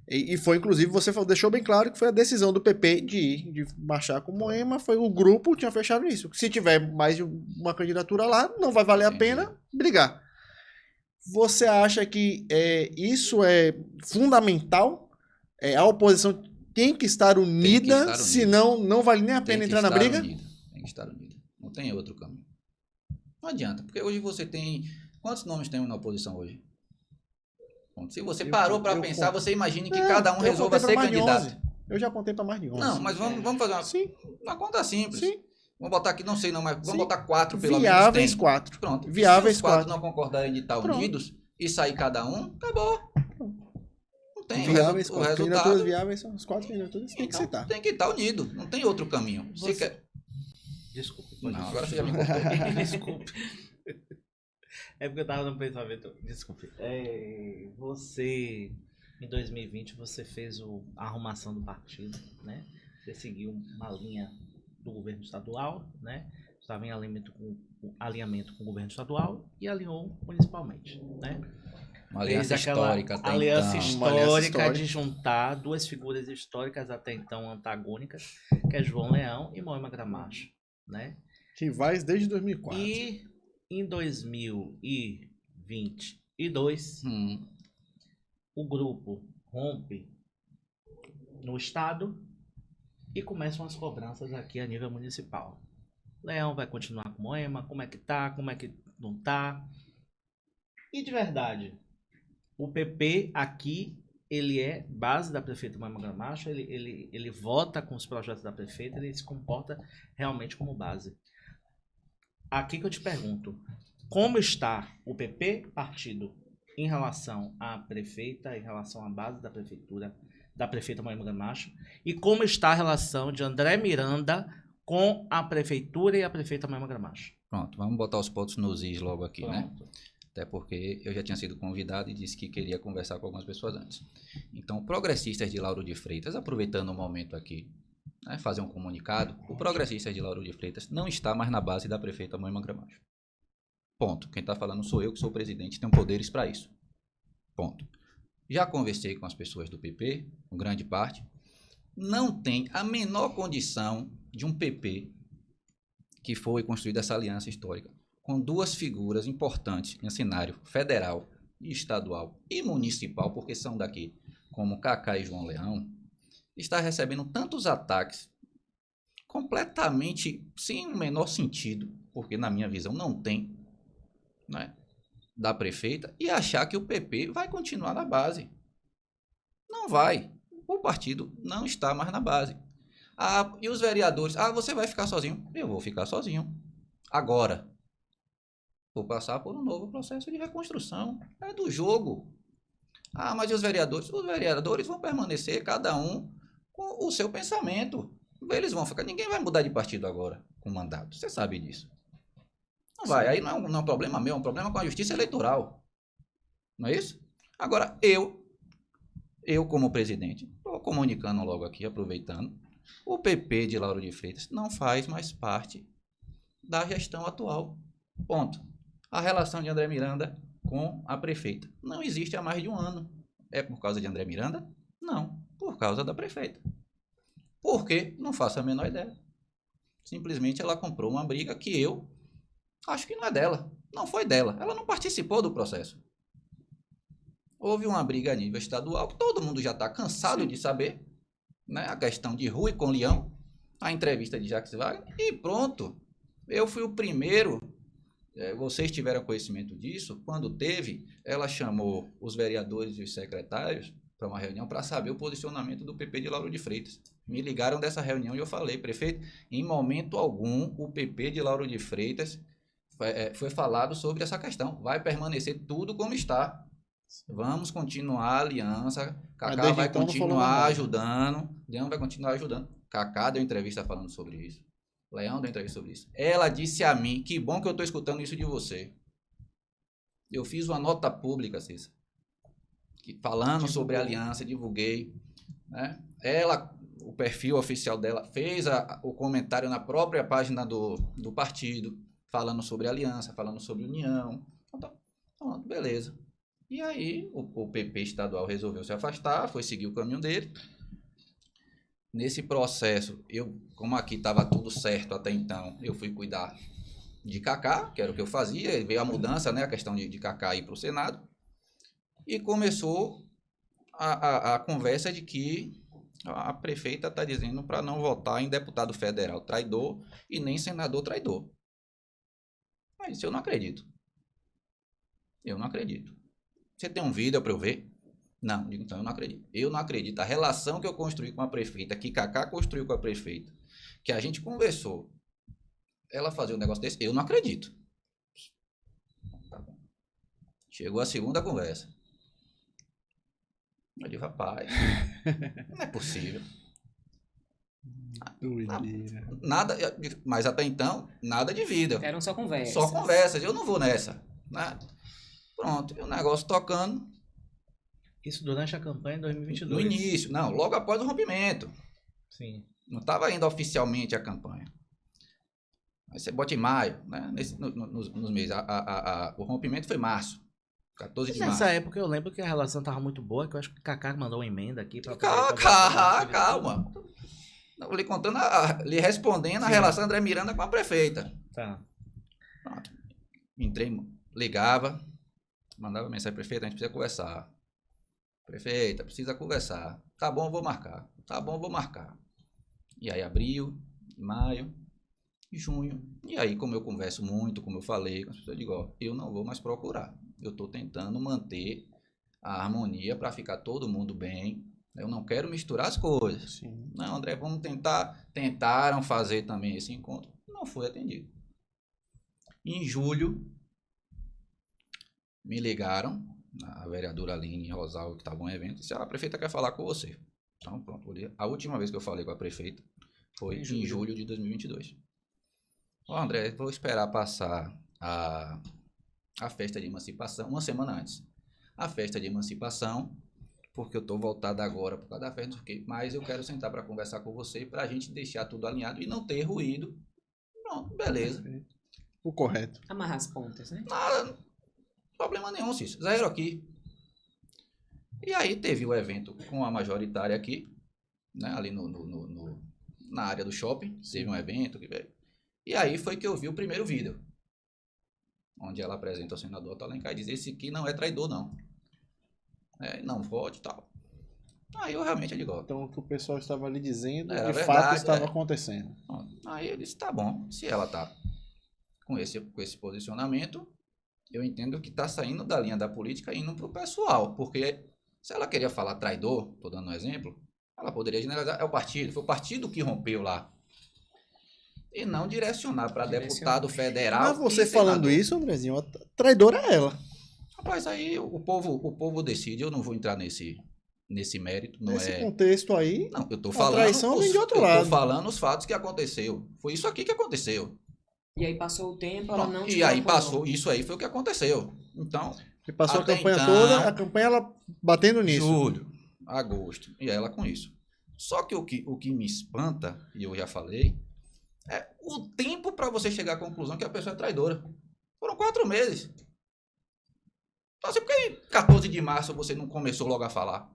E foi, inclusive, você deixou bem claro que foi a decisão do PP de marchar com Moema, foi o grupo que tinha fechado isso. Se tiver mais de uma candidatura lá, não vai valer a pena brigar. Você acha que isso é fundamental? A oposição tem que estar unida, senão não vale nem a pena entrar na briga? Tem que estar unida. Não tem outro caminho. Não adianta, porque hoje você tem... Quantos nomes tem na oposição hoje? Se você parou para pensar, você imagine que cada um resolva ser candidato. Eu já contei para mais de 11. Não, mas vamos fazer uma conta simples. Sim. Vamos botar aqui, não sei não, mas vamos botar 4 pelo menos. Viáveis 4. Pronto. Viáveis se os 4 não concordarem de estar unidos e sair cada um, acabou. Não tem viáveis, o resultado. Candidaturas viáveis são as 4 candidaturas, tem que aceitar. Tem que estar unido, não tem outro caminho. Desculpe. Não, agora você já me contou. Desculpe. É porque eu tava no pensamento. Desculpe. Você, em 2020, você fez a arrumação do partido, né? Você seguiu uma linha do governo estadual, né? Estava em alinhamento com o governo estadual e alinhou municipalmente, né? Uma aliança histórica. Aliança histórica de juntar 2 figuras históricas até então antagônicas, que é João Leão e Moema Gramacho, né? Rivais desde 2004. E em 2022, o grupo rompe no estado e começam as cobranças aqui a nível municipal. Leão vai continuar com Moema, como é que tá, como é que não tá. E de verdade, o PP aqui ele é base da prefeita Moema Gramacho, ele vota com os projetos da prefeita, ele se comporta realmente como base. Aqui que eu te pergunto, como está o PP partido em relação à prefeita, em relação à base da prefeitura, da prefeita Moema Gramacho, e como está a relação de André Miranda com a prefeitura e a prefeita Moema Gramacho? Pronto, vamos botar os pontos nos is logo aqui, né? Pronto. Até porque eu já tinha sido convidado e disse que queria conversar com algumas pessoas antes. Então, Progressistas de Lauro de Freitas, aproveitando o momento aqui, né, fazer um comunicado, o Progressistas de Lauro de Freitas não está mais na base da prefeita Moema Gramacho. Ponto. Quem está falando sou eu, que sou o presidente, tenho poderes para isso. Ponto. Já conversei com as pessoas do PP, com grande parte, não tem a menor condição de um PP que foi construída essa aliança histórica com duas figuras importantes em cenário federal, estadual e municipal, porque são daqui, como Cacá e João Leão, está recebendo tantos ataques completamente sem o menor sentido, porque na minha visão não tem, né, da prefeita, e achar que o PP vai continuar na base. Não vai. O partido não está mais na base. E os vereadores? Você vai ficar sozinho? Eu vou ficar sozinho. Agora, vou passar por um novo processo de reconstrução. É do jogo. Mas e os vereadores? Os vereadores vão permanecer, cada um com o seu pensamento. Eles vão ficar. Ninguém vai mudar de partido agora com mandato. Você sabe disso. Não vai. Aí não é um problema meu, é um problema com a justiça eleitoral. Não é isso? Agora, eu como presidente, estou comunicando logo aqui, aproveitando, o PP de Lauro de Freitas não faz mais parte da gestão atual. Ponto. A relação de André Miranda com a prefeita não existe há mais de um ano. É por causa de André Miranda? Não, por causa da prefeita. Por quê? Não faço a menor ideia. Simplesmente ela comprou uma briga que eu acho que não é dela. Não foi dela. Ela não participou do processo. Houve uma briga a nível estadual que todo mundo já está cansado de saber, né? A questão de Rui com Leão, a entrevista de Jacques Wagner, e pronto. Eu fui o primeiro, vocês tiveram conhecimento disso, quando teve, ela chamou os vereadores e os secretários para uma reunião para saber o posicionamento do PP de Lauro de Freitas. Me ligaram dessa reunião e eu falei, prefeito, em momento algum o PP de Lauro de Freitas foi falado sobre essa questão. Vai permanecer tudo como está. Vamos continuar a aliança. Cacá vai continuar ajudando. Leão vai continuar ajudando. Cacá deu entrevista falando sobre isso. Leão deu entrevista sobre isso. Ela disse a mim, que bom que eu estou escutando isso de você. Eu fiz uma nota pública, Cícero, falando sobre a aliança, divulguei, né? O perfil oficial dela fez o comentário na própria página do partido, falando sobre a aliança, falando sobre união. Então, beleza. E aí o PP estadual resolveu se afastar, foi seguir o caminho dele. Nesse processo, como aqui estava tudo certo até então, eu fui cuidar de Cacá, que era o que eu fazia, veio a mudança, né, a questão de Cacá ir para o Senado, e começou a conversa de que a prefeita está dizendo para não votar em deputado federal traidor e nem senador traidor. Mas eu não acredito. Eu não acredito. Você tem um vídeo para eu ver? Não, então eu não acredito. Eu não acredito. A relação que eu construí com a prefeita, que Cacá construiu com a prefeita, que a gente conversou, ela fazer um negócio desse, eu não acredito. Tá bom. Chegou a segunda conversa. Eu digo, rapaz, não é possível. Nada, mas até então, nada de vida. Eram só conversas. Só conversas. Eu não vou nessa. Né? Pronto, e o negócio tocando. Isso durante a campanha em 2022? No início, não, logo após o rompimento. Sim. Não estava ainda oficialmente a campanha. Aí você bota em maio, né? Nos meses. O rompimento foi março. 14 de março. Nessa época eu lembro que a relação estava muito boa, que eu acho que o Cacá mandou uma emenda aqui. Calma. Não, lhe contando, lhe respondendo. Sim. A relação André Miranda com a prefeita. Tá. Pronto. Entrei, ligava, mandava mensagem, prefeita, a gente precisa conversar. Prefeita, precisa conversar. Tá bom, eu vou marcar. Tá bom, eu vou marcar. E aí, abril, maio, junho. E aí, como eu converso muito, como eu falei com as pessoas, eu digo, ó, eu não vou mais procurar. Eu estou tentando manter a harmonia para ficar todo mundo bem. Eu não quero misturar as coisas. Sim. Não, André, vamos tentar. Tentaram fazer também esse encontro. Não foi atendido. Em julho, me ligaram, a vereadora Aline Rosalvo, que estava em um evento, disse: a prefeita quer falar com você. Então, pronto. A última vez que eu falei com a prefeita foi em julho de 2022. Ó, André, vou esperar passar a festa de emancipação, uma semana antes. A festa de emancipação, porque eu estou voltado agora por causa da festa, mas eu quero sentar para conversar com você, para a gente deixar tudo alinhado e não ter ruído. Pronto, beleza. O correto. Amarrar as pontas, né? Nada, problema nenhum, Cícero. Zero aqui. E aí teve o evento com a majoritária aqui, né, ali na área do shopping. Teve um evento que veio. E aí foi que eu vi o primeiro vídeo, onde ela apresenta o senador Otto Alencar e diz: esse aqui não é traidor, não. Não vote e tal. Aí eu realmente digo: Então o que o pessoal estava ali dizendo, Era de verdade, fato estava acontecendo. Aí eu disse: tá bom, se ela tá com esse posicionamento, eu entendo que tá saindo da linha da política e indo pro pessoal, porque se ela queria falar traidor, tô dando um exemplo, ela poderia generalizar: é o partido, foi o partido que rompeu lá. E não direcionar para deputado federal. Mas você falando isso, Andrezinho, a traidora é ela. Rapaz, aí o povo decide. Eu não vou entrar nesse mérito. Nesse contexto aí, não, eu tô a falando. traição vem de outro eu lado. tô falando os fatos que aconteceu. Foi isso aqui que aconteceu. E aí passou o tempo, ela não te E aí procurou. passou, isso aí foi o que aconteceu. Então. E passou a até campanha então, toda, a campanha ela batendo nisso. Julho, agosto, e ela com isso. Só que o que me espanta, e eu já falei, é o tempo para você chegar à conclusão que a pessoa é traidora. Foram 4 meses. Então, assim, por que em 14 de março você não começou logo a falar?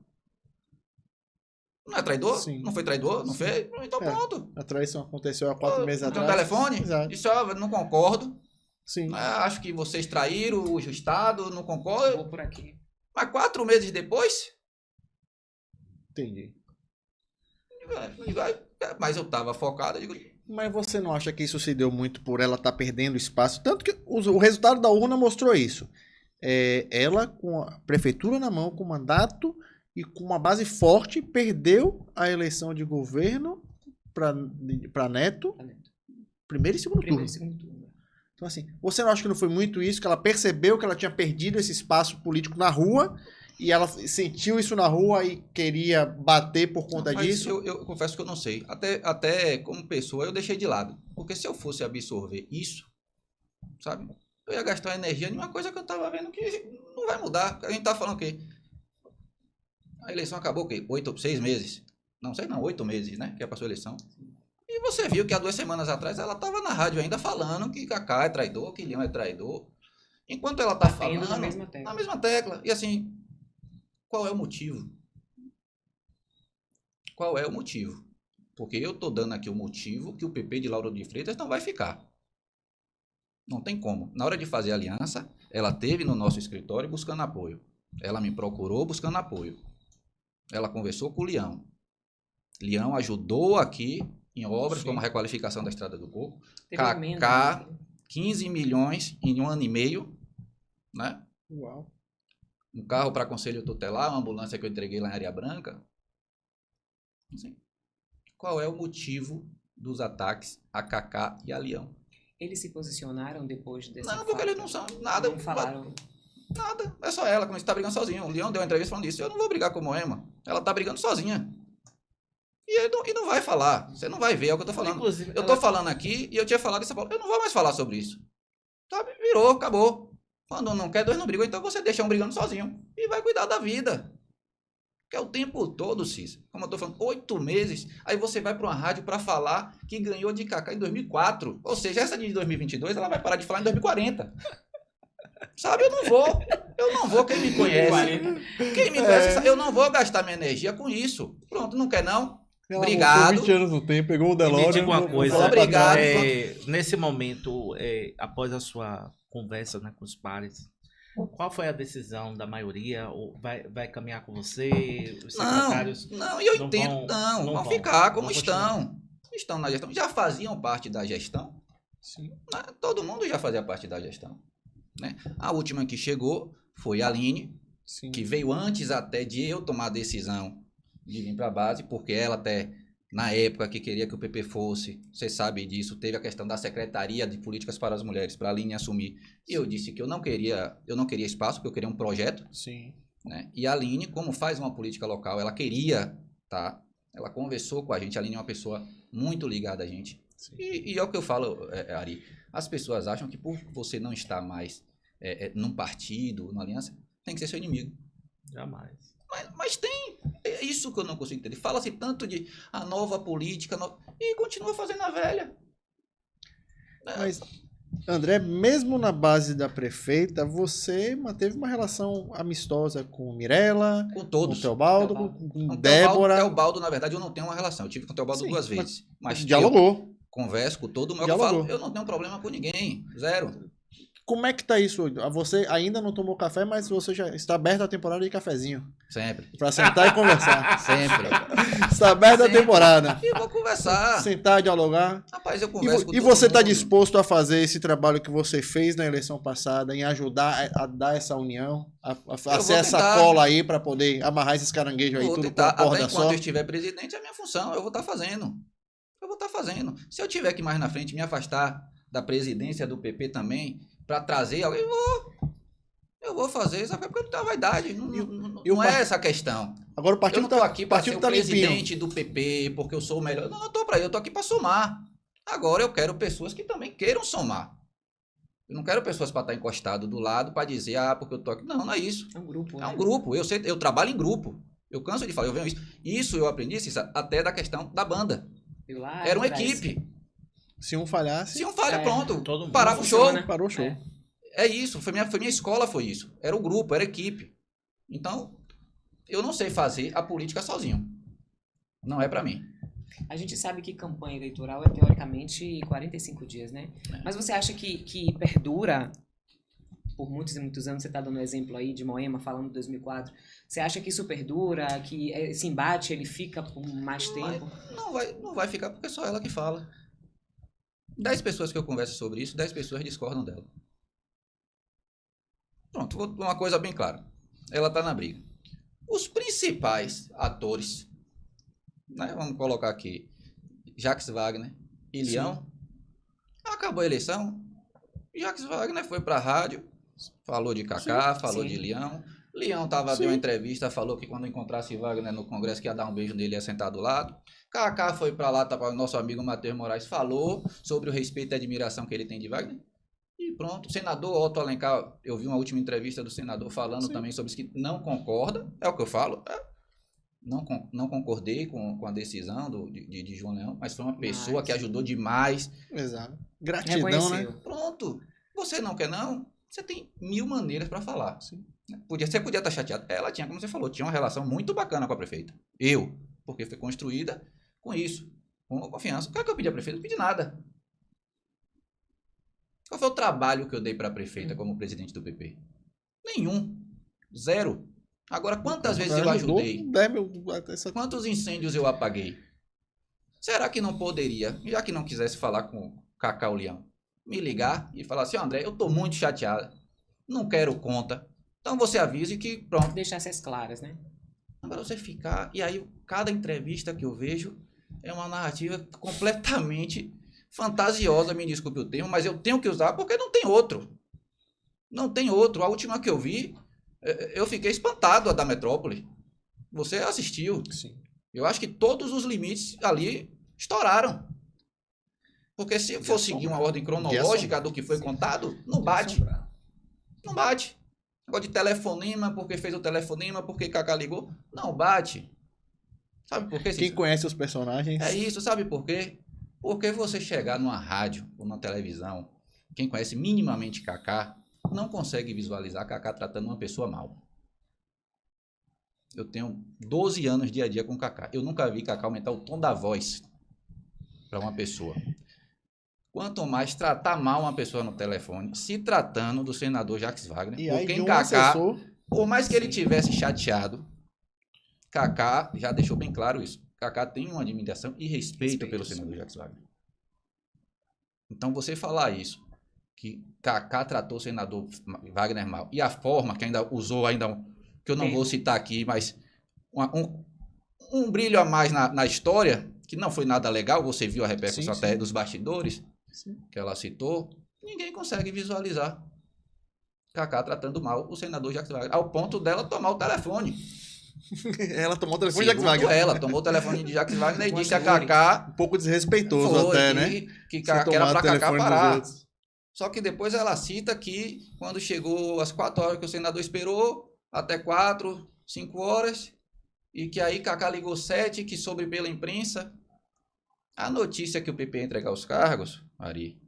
Não é traidor? Sim. Não foi traidor? Não Sim. fez? Então pronto. A traição aconteceu há 4 meses Tem um atrás. telefone? Exato. Disse: ó, não concordo. Sim. Acho que vocês traíram o Estado, não concordo. Vou por aqui. Mas 4 meses depois... Entendi. Mas eu tava focado, eu digo... Mas você não acha que isso se deu muito por ela estar perdendo espaço? Tanto que o resultado da urna mostrou isso. Ela, com a prefeitura na mão, com mandato e com uma base forte, perdeu a eleição de governo para Neto, primeiro e segundo turno. Então, assim, você não acha que não foi muito isso, que ela percebeu que ela tinha perdido esse espaço político na rua e ela sentiu isso na rua e queria bater por conta disso? Eu confesso que eu não sei. Até como pessoa eu deixei de lado. Porque se eu fosse absorver isso, sabe? Eu ia gastar energia em uma coisa que eu tava vendo que não vai mudar. A gente tá falando o quê? A eleição acabou o quê? 6 meses? Não sei não, 8 meses, né? Que passou a eleição. E você viu que há 2 semanas atrás ela tava na rádio ainda falando que Cacá é traidor, que Leão é traidor. Enquanto ela tá falando... Na mesma tecla. Na mesma tecla. E assim... Qual é o motivo? Qual é o motivo? Porque eu estou dando aqui o motivo que o PP de Lauro de Freitas não vai ficar. Não tem como. Na hora de fazer aliança, ela esteve no nosso escritório buscando apoio. Ela me procurou buscando apoio. Ela conversou com o Leão. Leão ajudou aqui em obras, Sim. como a requalificação da Estrada do Coco. Teve Cacá, 15 milhões em 1 ano e meio, né? Uau. Um carro para conselho tutelar, uma ambulância que eu entreguei lá em Areia Branca. Assim, qual é o motivo dos ataques a Cacá e a Leão? Eles se posicionaram depois dessa Não, porque eles não são nada. Não falaram. Nada. É só ela, como está brigando sozinha. O Leão deu uma entrevista falando isso. Eu não vou brigar com a Moema. Ela está brigando sozinha. E não vai falar. Você não vai ver, é o que eu tô falando. Inclusive, Eu tô falando aqui e eu tinha falado em São Paulo. Eu não vou mais falar sobre isso. Sabe? Virou, acabou. Quando um não quer, 2 não brigam. Então você deixa um brigando sozinho. E vai cuidar da vida. Que é o tempo todo, Cícero. Como eu tô falando, 8 meses. Aí você vai para uma rádio para falar que ganhou de Cacá em 2004. Ou seja, essa de 2022, ela vai parar de falar em 2040. Sabe? Eu não vou, quem me conhece. Quem me conhece, sabe? Eu não vou gastar minha energia com isso. Pronto, não quer não? Ela Obrigado. 20 anos no tempo, pegou o DeLorean. Me diga uma coisa. Obrigado. Nesse momento, após a sua conversa, né, com os pares, qual foi a decisão da maioria? Ou vai caminhar com você? Os secretários não, e eu entendo. Vão ficar como estão. Estão na gestão. Já faziam parte da gestão. Sim. Né? Todo mundo já fazia parte da gestão. Né? A última que chegou foi a Aline. Sim. que veio antes até de eu tomar a decisão de vir para a base, porque ela até, na época que queria que o PP fosse, você sabe disso, teve a questão da Secretaria de Políticas para as Mulheres, para a Aline assumir. E eu disse que eu não queria espaço, porque eu queria um projeto. Sim. Né? E a Aline, como faz uma política local, ela queria, tá? Ela conversou com a gente, a Aline é uma pessoa muito ligada a gente. E é o que eu falo, Ari, as pessoas acham que por você não estar mais num partido, numa aliança, tem que ser seu inimigo. Jamais. Mas tem, é isso que eu não consigo entender. Fala-se tanto de a nova política, e continua fazendo a velha. Mas, André, mesmo na base da prefeita, você manteve uma relação amistosa com Mirella, Com todos. com Teobaldo, Teobaldo. com Débora. Teobaldo, na verdade, eu não tenho uma relação. Eu tive com o Teobaldo Sim, 2 vezes. Mas dialogou. eu converso com todo mundo. Eu Dialogou. falo, eu não tenho problema com ninguém. Zero. Como é que tá isso hoje? Você ainda não tomou café, mas você já está aberto à temporada de cafezinho. Sempre. Pra sentar e conversar. Sempre. Está aberto à Sempre. temporada. E vou conversar. Sentar, dialogar. Rapaz, eu converso com E todo você está mundo. disposto a fazer esse trabalho que você fez na eleição passada, em ajudar a dar essa união, a vou ser essa tentar. cola aí para poder amarrar esses caranguejos aí Vou tudo com tentar, a até corda enquanto só? eu estiver presidente, é a minha função. Eu vou estar fazendo. Se eu tiver que mais na frente me afastar da presidência do PP também, para trazer alguém, eu vou fazer. Sabe? Porque não tem vaidade. Não é essa a questão. Agora o Eu partido não estou aqui para ser o limpinho. presidente do PP, porque eu sou o melhor. Não, eu estou para isso. Eu estou aqui para somar. Agora eu quero pessoas que também queiram somar. Eu não quero pessoas para estar encostado do lado para dizer, porque eu estou aqui. Não, não é isso. É um grupo. É um grupo. Eu trabalho em grupo. Eu canso de falar, eu venho isso. Isso eu aprendi, Cícera, até da questão da banda. Era uma equipe. Se um falhasse, Se um falha, pronto. Todo mundo Parava o show. funciona. parou o show. É isso. Foi minha escola, foi isso. Era o grupo, era a equipe. Então, eu não sei fazer a política sozinho. Não é para mim. A gente sabe que campanha eleitoral é teoricamente 45 dias, né? Mas você acha que perdura por muitos e muitos anos? Você está dando exemplo aí de Moema, falando de 2004. Você acha que isso perdura, que esse embate ele fica por mais tempo? Não vai ficar porque é só ela que fala. 10 pessoas que eu converso sobre isso, 10 pessoas discordam dela. Pronto, uma coisa bem clara. Ela está na briga. Os principais atores, né, vamos colocar aqui, Jacques Wagner e Leão, acabou a eleição, Jacques Wagner foi para a rádio, falou de Kaká, falou de Leão. Leão deu uma entrevista, falou que quando encontrasse Wagner no Congresso que ia dar um beijo nele e ia sentar do lado. Kaká foi para lá, o nosso amigo Matheus Moraes falou sobre o respeito e admiração que ele tem de Wagner. E pronto, o senador Otto Alencar, eu vi uma última entrevista do senador falando também sobre isso, que não concorda, é o que eu falo, não concordei com a decisão de João Leão, mas foi uma pessoa que ajudou demais. Exato. Gratidão, né? Pronto, você não quer não? Você tem 1000 maneiras para falar. Sim. Você podia estar chateado. Ela tinha, como você falou, tinha uma relação muito bacana com a prefeita. Porque foi construída com isso, com confiança. O que eu pedi à prefeita? Não pedi nada. Qual foi o trabalho que eu dei para a prefeita como presidente do PP? Nenhum. Zero. Agora, quantas vezes eu ajudei? Quantos incêndios eu apaguei? Será que não poderia, já que não quisesse falar com Kaká o Leão, me ligar e falar assim, André, eu estou muito chateada, não quero conta, então você avise que pronto. Deixar essas claras, né? Agora você ficar, e aí cada entrevista que eu vejo é uma narrativa completamente fantasiosa, me desculpe o termo, mas eu tenho que usar porque não tem outro. Não tem outro. A última que eu vi, eu fiquei espantado, a da Metrópole. Você assistiu. Sim. Eu acho que todos os limites ali estouraram. Porque se for seguir uma ordem cronológica do que foi contado, não bate. Não bate. Negócio de telefonema, porque fez o telefonema, porque Kaká ligou. Não bate. Sabe por quê? Quem conhece os personagens... É isso, sabe por quê? Porque você chegar numa rádio ou numa televisão, quem conhece minimamente Kaká, não consegue visualizar Kaká tratando uma pessoa mal. Eu tenho 12 anos dia a dia com Kaká. Eu nunca vi Kaká aumentar o tom da voz para uma pessoa. Quanto mais tratar mal uma pessoa no telefone, se tratando do senador Jacques Wagner, E porque aí, em Kaká, assessor... por mais que ele tivesse chateado, Kaká já deixou bem claro isso. Kaká tem uma admiração e respeito pelo senador Jacques Wagner. Então, você falar isso, que Kaká tratou o senador Wagner mal, e a forma que ainda usou que eu não vou citar aqui, mas um brilho a mais na história, que não foi nada legal, você viu a repercussão até dos bastidores, que ela citou, ninguém consegue visualizar Cacá tratando mal o senador Jacques Wagner, ao ponto dela tomar o telefone. Ela tomou o telefone de Jacques Segundo Wagner. ela, tomou o telefone de Jacques Wagner e disse a Cacá... Um pouco desrespeitoso até, né? Que Você era tomar pra o Cacá telefone dos parar. outros. Só que depois ela cita que quando chegou às 4 horas que o senador esperou, até 4, 5 horas, e que aí Cacá ligou 7, que soube pela imprensa. A notícia que o PP ia entregar os cargos, Ari,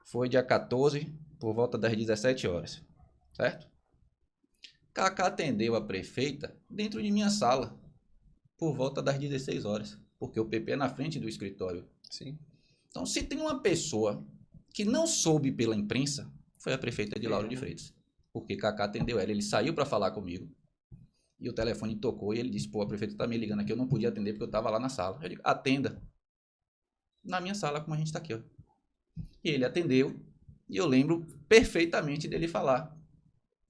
foi dia 14, por volta das 17 horas, certo? Cacá atendeu a prefeita dentro de minha sala, por volta das 16 horas, porque o PP é na frente do escritório. Sim. Então, se tem uma pessoa que não soube pela imprensa, foi a prefeita de Lauro de Freitas, porque Cacá atendeu ela, ele saiu para falar comigo, e o telefone tocou, e ele disse, pô, a prefeita tá me ligando aqui, eu não podia atender porque eu tava lá na sala. Eu digo, atenda. Na minha sala, como a gente tá aqui, ó. E ele atendeu, e eu lembro perfeitamente dele falar,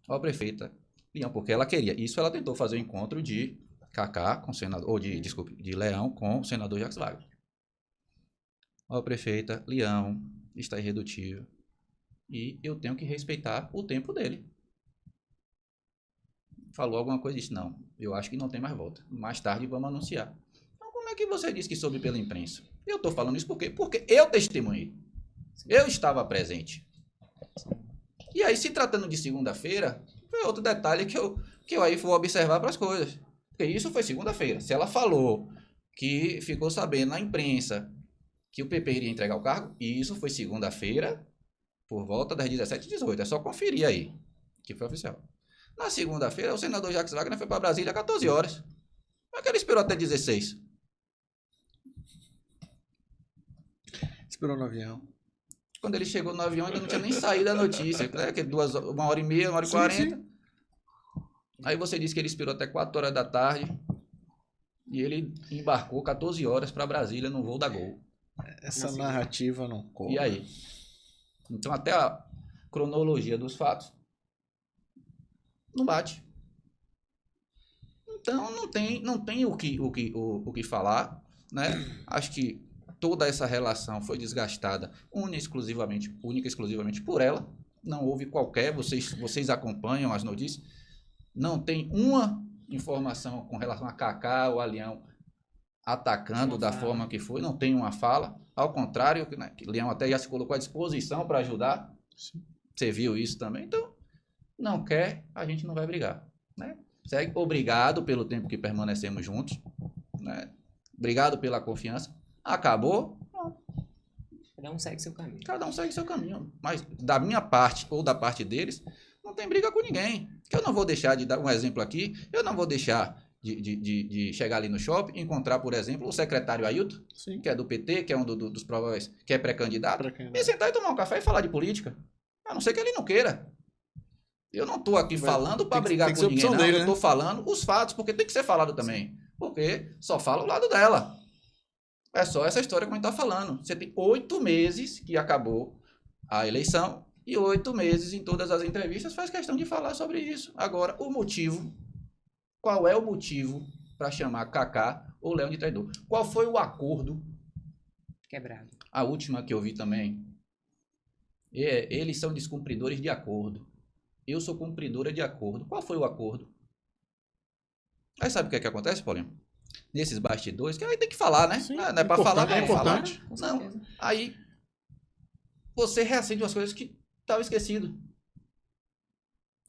ó, prefeita, Leão, porque ela queria. Isso ela tentou fazer o encontro de Cacá com o senador, ou de Leão com o senador Jacques Wagner. Ó, prefeita, Leão está irredutível e eu tenho que respeitar o tempo dele. Falou alguma coisa e disse, não, eu acho que não tem mais volta. Mais tarde vamos anunciar. Então, como é que você disse que soube pela imprensa? Eu estou falando isso por quê? Porque eu testemunhei. Eu estava presente. E aí, se tratando de segunda-feira, foi outro detalhe que eu aí vou observar para as coisas. Porque isso foi segunda-feira. Se ela falou que ficou sabendo na imprensa que o PP iria entregar o cargo, isso foi segunda-feira, por volta das 17h18. É só conferir aí, que foi oficial. Na segunda-feira, o senador Jacques Wagner foi para Brasília às 14 horas. Como é que ele esperou até 16? Esperou no avião. Quando ele chegou no avião, ainda não tinha nem saído a notícia. Né? Que 1h30, 1h40. Aí você disse que ele esperou até 4 horas da tarde e ele embarcou 14 horas para Brasília no voo da Gol. Essa narrativa não conta. E aí? Então, até a cronologia dos fatos não bate. Então, não tem o que falar, né? Acho que toda essa relação foi desgastada única e exclusivamente por ela. Não houve qualquer, vocês acompanham as notícias, não tem uma informação com relação a Cacá ou a Leão atacando da forma que foi, não tem uma fala. Ao contrário, né, Leão até já se colocou à disposição para ajudar. Sim. Você viu isso também? Então, não quer, a gente não vai brigar. Né? Segue, obrigado pelo tempo que permanecemos juntos. Né? Obrigado pela confiança. Acabou? Não. Cada um segue seu caminho. Cada um segue seu caminho. Mas da minha parte ou da parte deles, não tem briga com ninguém. Eu não vou deixar de dar um exemplo aqui, eu não vou deixar de chegar ali no shopping e encontrar, por exemplo, o secretário Ailton, que é do PT, que é um dos prováveis, que é pré-candidato, e sentar e tomar um café e falar de política. A não ser que ele não queira. Eu não estou aqui falando para brigar com ninguém, não. Dele, eu estou falando os fatos, porque tem que ser falado também. Porque só fala o lado dela. É só essa história que a gente está falando. Você tem 8 meses que acabou a eleição e 8 meses em todas as entrevistas faz questão de falar sobre isso. Agora, o motivo. Qual é o motivo para chamar Cacá ou Leão de traidor? Qual foi o acordo? Quebrado. A última que eu vi também. Eles são descumpridores de acordo. Eu sou cumpridora de acordo. Qual foi o acordo? Aí sabe o que é que acontece, Paulinho? Nesses bastidores, que aí tem que falar, né? Sim, não é para falar, não é importante. Não. Aí você reacende umas coisas que estava esquecido.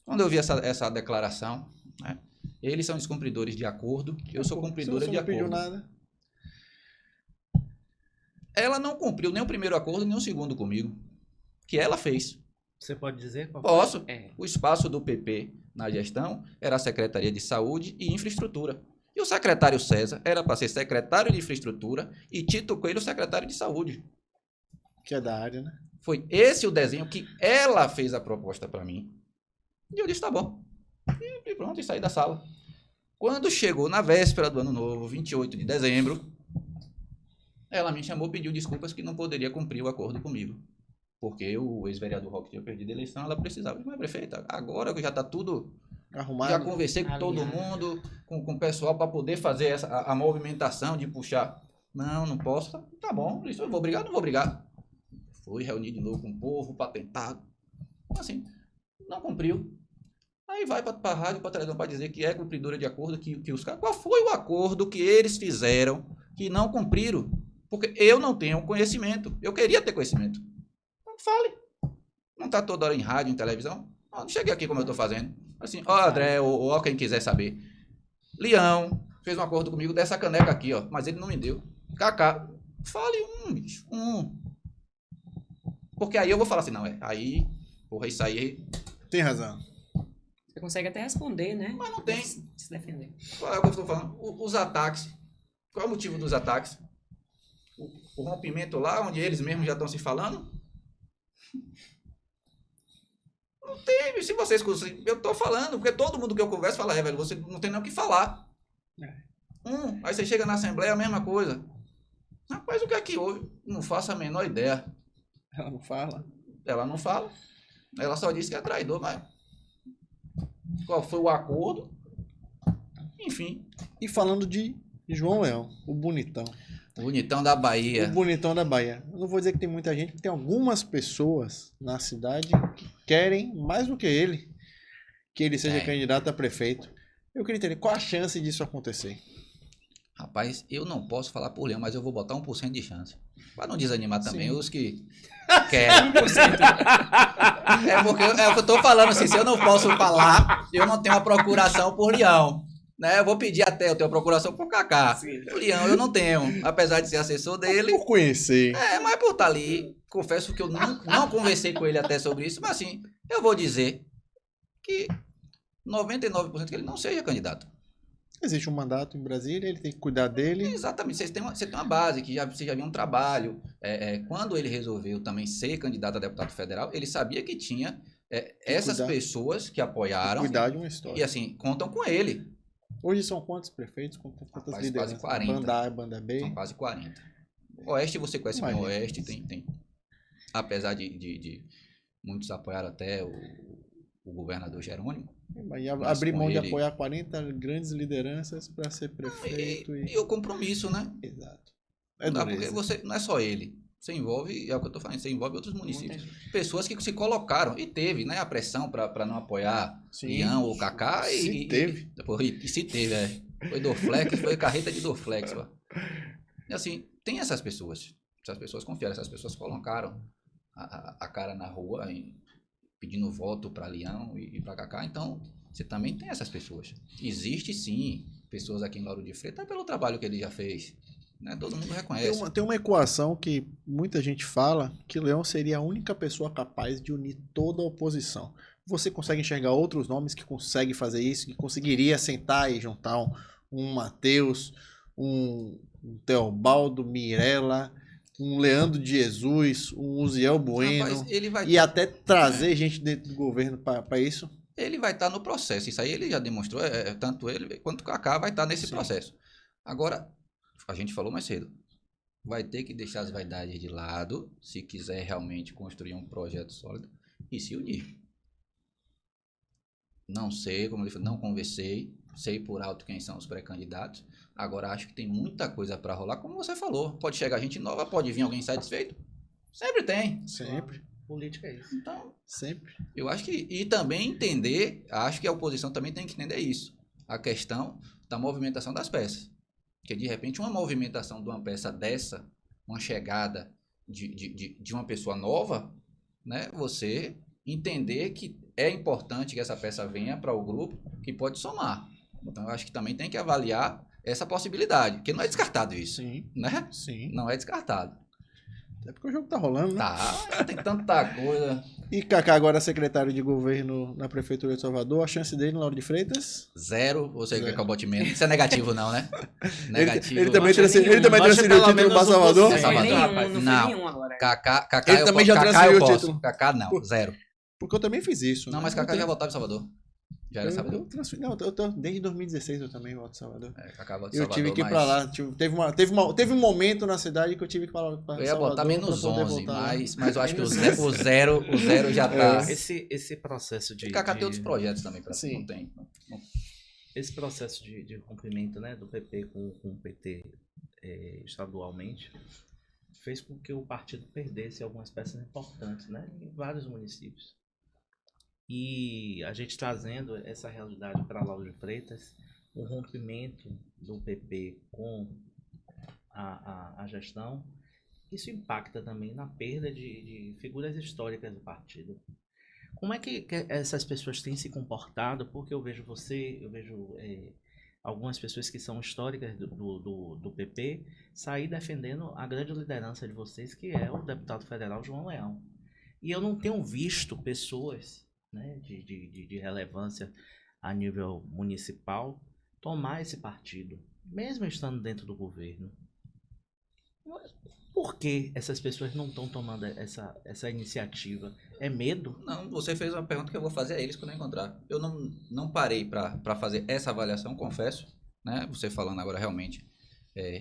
Quando eu vi essa declaração, né? Eles são descumpridores de acordo, eu sou cumpridora de acordo. Não pediu nada. Ela não cumpriu nem o primeiro acordo, nem o segundo comigo. Que ela fez. Você pode dizer qual Posso. O espaço do PP na gestão era a Secretaria de Saúde e Infraestrutura. E o secretário César era para ser secretário de Infraestrutura e Tito Coelho secretário de Saúde. Que é da área, né? Foi esse o desenho que ela fez a proposta para mim. E eu disse, tá bom. E pronto, e saí da sala. Quando chegou na véspera do ano novo, 28 de dezembro, ela me chamou e pediu desculpas que não poderia cumprir o acordo comigo. Porque o ex-vereador Roque tinha perdido a eleição, ela precisava. Mas, prefeita, agora que já está tudo Arrumado. Já conversei com todo mundo, com o pessoal, para poder fazer a movimentação de puxar. Não posso. Tá bom, isso eu vou brigar, não vou brigar. Fui reunir de novo com o povo para tentar. Assim, não cumpriu. Aí vai para a rádio, para a televisão, para dizer que é cumpridora de acordo, que os caras... Qual foi o acordo que eles fizeram que não cumpriram? Porque eu não tenho conhecimento. Eu queria ter conhecimento. Não fale. Não está toda hora em rádio, em televisão. Não cheguei aqui como eu estou fazendo. Assim, ó, André, ou quem quiser saber. Leão fez um acordo comigo dessa caneca aqui, ó. Mas ele não me deu. Kaká, fale bicho. Porque aí eu vou falar assim, não, aí, porra, isso aí... Tem razão. Você consegue até responder, né? Mas não tem. Se defender. Qual é o que eu estou falando? Os ataques. Qual é o motivo dos ataques? O rompimento lá, onde eles mesmos já estão se falando? Não tem, se vocês conseguem... Eu estou falando, porque todo mundo que eu converso fala, velho, você não tem nem o que falar. Aí você chega na Assembleia, a mesma coisa. Rapaz, o que é que houve? Não faço a menor ideia. Ela não fala? Ela não fala. Ela só disse que é traidor, mas... Qual foi o acordo? Enfim. E falando de João Leão, o bonitão. O bonitão da Bahia. O bonitão da Bahia. Eu não vou dizer que tem muita gente, porque tem algumas pessoas na cidade que querem, mais do que ele seja candidato a prefeito. Eu queria entender, qual a chance disso acontecer? Rapaz, eu não posso falar por Leão, mas eu vou botar 1% de chance. Para não desanimar também os que querem. 1%. É porque é o que eu tô falando, assim, se eu não posso falar, eu não tenho uma procuração por Leão. Né? Eu vou pedir até, eu tenho uma procuração por Kaká. O Leão eu não tenho, apesar de ser assessor dele. Por conhecer. Mas por estar ali, confesso que eu não conversei com ele até sobre isso, mas assim, eu vou dizer que 99% que ele não seja candidato. Existe um mandato em Brasília, ele tem que cuidar dele. Exatamente, você tem uma base, que você já viu um trabalho. Quando ele resolveu também ser candidato a deputado federal, ele sabia que tinha essas pessoas que apoiaram. Cuidar de uma história. E assim, contam com ele. Hoje são quantos prefeitos? Quantas lideranças? Quase 40. Banda A, Banda B? São quase 40. Oeste, você conhece bem o Oeste, tem. Apesar de muitos apoiaram até o governador Jerônimo. E abrir mão de apoiar 40 grandes lideranças para ser prefeito. E o compromisso, né? Exato. Porque você, não é só ele. Você envolve, é o que eu estou falando, você envolve outros municípios. Pessoas que se colocaram, e teve, né, a pressão para não apoiar Leão ou Kaká. Teve. E se teve, Foi Dorflex, foi carreta de Dorflex. E assim, tem essas pessoas. Essas pessoas confiaram, essas pessoas colocaram a cara na rua, pedindo voto para Leão e para Kaká. Então, você também tem essas pessoas. Existe, sim, pessoas aqui em Lauro de Freitas, pelo trabalho que ele já fez. Né? Todo mundo reconhece. Tem uma equação que muita gente fala, que Leão seria a única pessoa capaz de unir toda a oposição. Você consegue enxergar outros nomes que conseguem fazer isso, que conseguiria sentar e juntar um Matheus, um Teobaldo, Mirella, um Leandro de Jesus, um Uziel Bueno, Rapaz, até trazer gente dentro do governo para isso? Ele vai estar no processo. Isso aí ele já demonstrou, tanto ele quanto o Kaká vai estar nesse processo. Agora, a gente falou mais cedo, vai ter que deixar as vaidades de lado se quiser realmente construir um projeto sólido e se unir. Não sei, como ele falou, não conversei, sei por alto quem são os pré-candidatos. Agora acho que tem muita coisa para rolar, como você falou. Pode chegar gente nova, pode vir alguém insatisfeito. Sempre tem. Sempre. Política é isso. Então, sempre. Eu acho que, e também entender, acho que a oposição também tem que entender isso. A questão da movimentação das peças. Porque de repente uma movimentação de uma peça dessa, uma chegada de uma pessoa nova, né? Você entender que é importante que essa peça venha para o grupo, que pode somar. Então eu acho que também tem que avaliar essa possibilidade, porque não é descartado isso. Sim. Né? Sim. Não é descartado. Até porque o jogo tá rolando, né? Tá, tem tanta coisa. E Kaká agora secretário de governo na Prefeitura de Salvador, a chance dele, Lauro de Freitas? 0, você quer que eu bote menos. Isso é negativo não, né? Negativo. Ele também transferiu o título para Salvador? Não. Kaká ele também já transferiu o título. Kaká não, 0. Porque eu também fiz isso. Não, mas Kaká já votava em Salvador. Já era Salvador? Desde 2016 eu também volto de Salvador. Acaba de Eu Salvador, tive que ir pra lá. Teve um momento na cidade que eu tive que falar pra Eu ia Salvador botar menos pra poder 11, voltar lá. mas eu acho que o zero já tá... Esse processo de... O Kaká tem outros projetos também, pra Sim. não tem. Esse processo de cumprimento, né, do PP com o PT estadualmente fez com que o partido perdesse algumas peças importantes, né, em vários municípios. E a gente trazendo essa realidade para Lauro de Freitas, o rompimento do PP com a gestão, isso impacta também na perda de figuras históricas do partido. Como é que essas pessoas têm se comportado? Porque eu vejo algumas pessoas que são históricas do PP sair defendendo a grande liderança de vocês, que é o deputado federal João Leão. E eu não tenho visto pessoas, né, de relevância a nível municipal tomar esse partido, mesmo estando dentro do governo. Por que essas pessoas não estão tomando essa iniciativa? É medo? Não, você fez uma pergunta que eu vou fazer a eles quando eu encontrar. Eu não parei para fazer essa avaliação, confesso, né? Você falando agora realmente,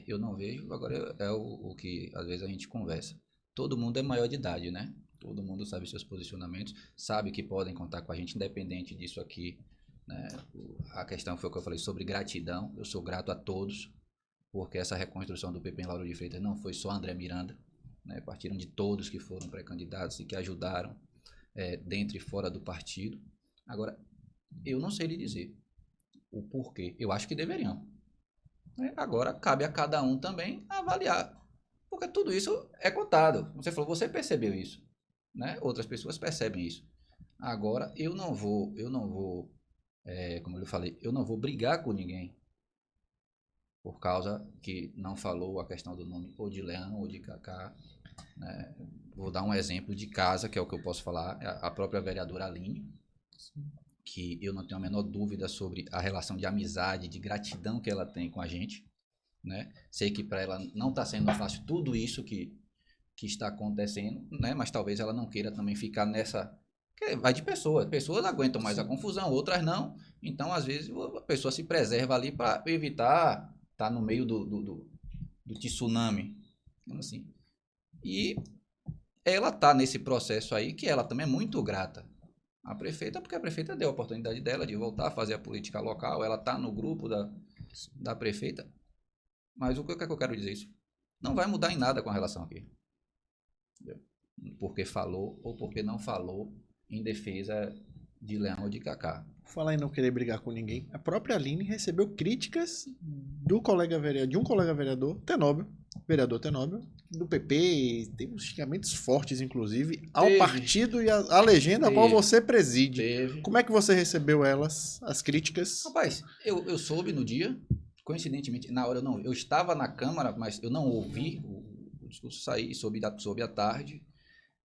eu não vejo, agora é o que às vezes a gente conversa. Todo mundo é maior de idade, né? Todo mundo sabe seus posicionamentos, sabe que podem contar com a gente, independente disso aqui, né? A questão foi o que eu falei sobre gratidão. Eu sou grato a todos, porque essa reconstrução do PP em Lauro de Freitas não foi só André Miranda, né? Partiram de todos que foram pré-candidatos e que ajudaram dentro e fora do partido. Agora, eu não sei lhe dizer o porquê. Eu acho que deveriam. Agora, cabe a cada um também avaliar, porque tudo isso é contado. Você falou, você percebeu isso, né? Outras pessoas percebem isso. Agora, eu não vou, como eu falei, eu não vou brigar com ninguém por causa que não falou a questão do nome ou de Leão ou de Kaká, né? Vou dar um exemplo de casa, que é o que eu posso falar, a própria vereadora Aline, que eu não tenho a menor dúvida sobre a relação de amizade, de gratidão que ela tem com a gente, né? Sei que para ela não está sendo fácil tudo isso que está acontecendo, né? Mas talvez ela não queira também ficar nessa... Vai de pessoas aguentam mais a confusão, outras não, então às vezes a pessoa se preserva ali para evitar estar no meio do tsunami, assim. E ela tá nesse processo aí, que ela também é muito grata à prefeita, porque a prefeita deu a oportunidade dela de voltar a fazer a política local, ela tá no grupo da prefeita. Mas o que é que eu quero dizer isso? Não vai mudar em nada com a relação aqui. Entendeu? Porque falou ou porque não falou em defesa de Leão ou de Kaká. Falar em não querer brigar com ninguém, a própria Aline recebeu críticas de um colega vereador, vereador Tenóbio, do PP, tem uns xingamentos fortes, inclusive, ao partido e a legenda a qual você preside. Como é que você recebeu as críticas? Rapaz, eu soube no dia, coincidentemente, na hora eu estava na Câmara, mas eu não ouvi o discurso sair, soube à tarde,